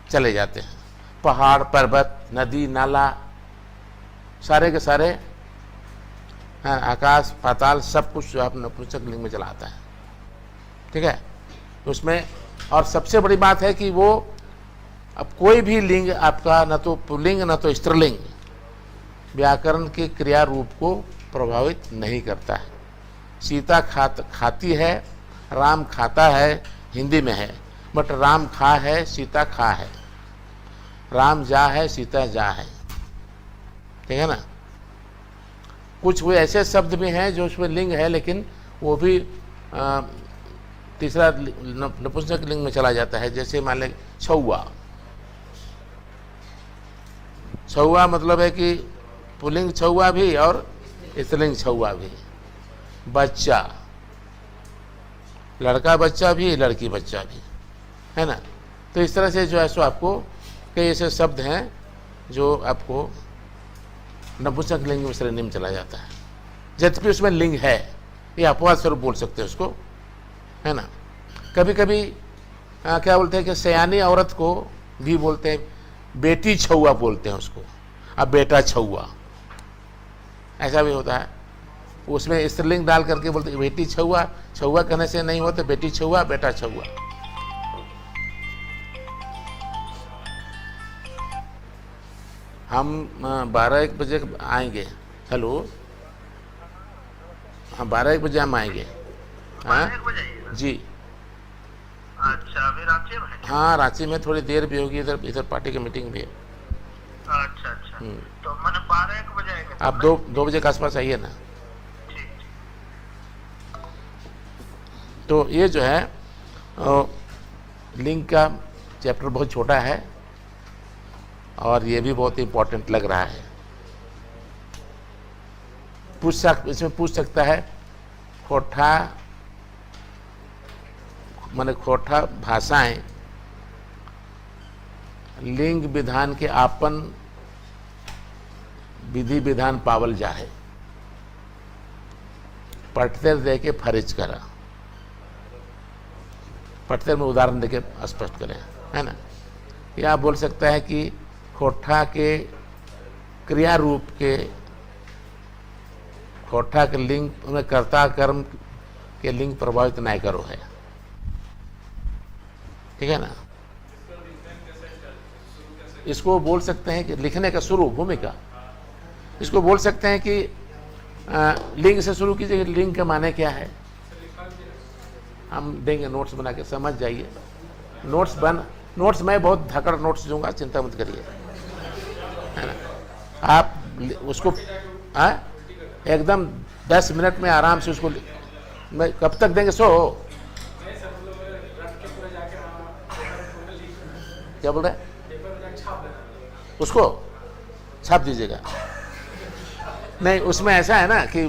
चले जाते हैं। पहाड़, पर्वत, नदी, नाला, सारे के सारे, आकाश, पाताल, सब कुछ जो आप नपुंसक लिंग में चला आता है, ठीक है। उसमें और सबसे बड़ी बात है कि वो अब कोई भी लिंग आपका न तो पुल्लिंग न तो स्त्रीलिंग व्याकरण के क्रिया रूप को प्रभावित नहीं करता है। सीता खाती है, राम खाता है, हिंदी में है, बट राम खा है, सीता खा है। राम जा है, सीता जा है, ठीक है ना। कुछ वो ऐसे शब्द भी हैं जो उसमें लिंग है लेकिन वो भी तीसरा नपुंसक लिंग में चला जाता है। जैसे मान लें छौआ, छौआ मतलब है कि पुल्लिंग छौआ भी और स्त्रीलिंग छौआ भी। बच्चा, लड़का बच्चा भी लड़की बच्चा भी, है ना। तो इस तरह से जो है सो आपको कई ऐसे शब्द हैं जो आपको नपुंसक लिंग में श्रेणी में चला जाता है, यद्यपि उसमें लिंग है। ये अपवाद स्वरूप बोल सकते हैं उसको, है ना। कभी कभी क्या बोलते हैं कि सयानी औरत को भी बोलते हैं बेटी छौआ बोलते हैं उसको, अब बेटा छौआ, ऐसा भी होता है। उसमें स्त्रीलिंग डाल करके बोलते हैं बेटी छौआ। छौआ कहने से नहीं होते, बेटी छौआ बेटा छौआ। हम 12-1 बजे आएंगे। हेलो, हाँ 12-1 बजे हम आएंगे। हाँ जी, अच्छा। अभी रांची में? हाँ रांची में थोड़ी देर भी होगी, इधर पार्टी की मीटिंग भी है। अच्छा अच्छा। तो मैंने 12-1 बजे आएंगे। आप 2 बजे के आसपास आइए ना। ठीक। तो ये जो है लिंग का चैप्टर बहुत छोटा है और ये भी बहुत इम्पोर्टेंट लग रहा है। इसमें पूछ सकता है खोटा माने खोटा भाषाएं लिंग विधान के आपन विधि विधान पावल जाए, पटतेर दे के फरिज करा। पटतेर में उदाहरण देके स्पष्ट करें, है ना। या बोल सकता है कि खोठा के क्रिया रूप के, खोठा के लिंग में कर्ता कर्म के लिंग प्रभावित नहीं करो है, ठीक है ना। इसको बोल सकते हैं कि लिखने का शुरू भूमिका, इसको बोल सकते हैं कि लिंग से शुरू कीजिए। लिंग के माने क्या है हम देंगे, नोट्स बना के समझ जाइए। नोट्स मैं बहुत धकड़ नोट्स दूंगा, चिंता मत करिए, है ना। आप उसको एकदम 10 मिनट में आराम से उसको मैं कब तक देंगे क्या बोल रहे हैं, उसको छाप दीजिएगा। नहीं, उसमें ऐसा है ना कि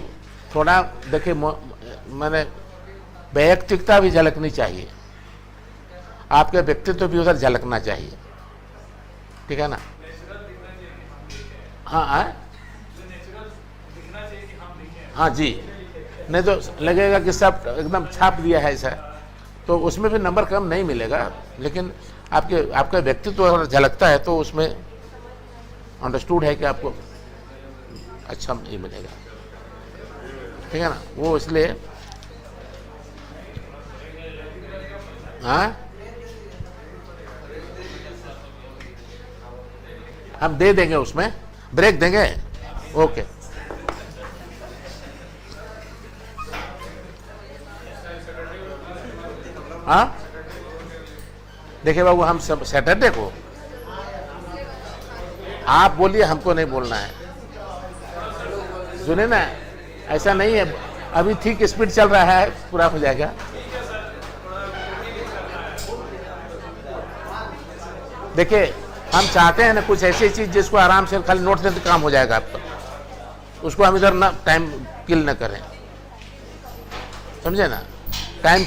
थोड़ा देखिए मैंने वैयक्तिकता भी झलकनी चाहिए, आपके व्यक्तित्व भी उधर झलकना चाहिए, ठीक है ना। हाँ हाँ जी, नहीं तो लगेगा कि सब एकदम छाप दिया है ऐसा, तो उसमें भी नंबर कम नहीं मिलेगा। लेकिन आपका व्यक्तित्व अगर झलकता है तो उसमें अंडरस्टूड है कि आपको अच्छा नहीं मिलेगा, ठीक है ना। वो इसलिए हाँ हम दे देंगे, उसमें ब्रेक देंगे। ओके, हाँ देखिए बाबू, हम सब सैटरडे को आप बोलिए, हमको नहीं बोलना है। सुने ना, ऐसा नहीं है, अभी ठीक स्पीड चल रहा है, पूरा हो जाएगा। देखिए हम चाहते हैं ना कुछ ऐसी चीज जिसको आराम से खाली नोट से काम हो जाएगा आपका, उसको हम इधर ना टाइम किल ना करें, समझे ना। टाइम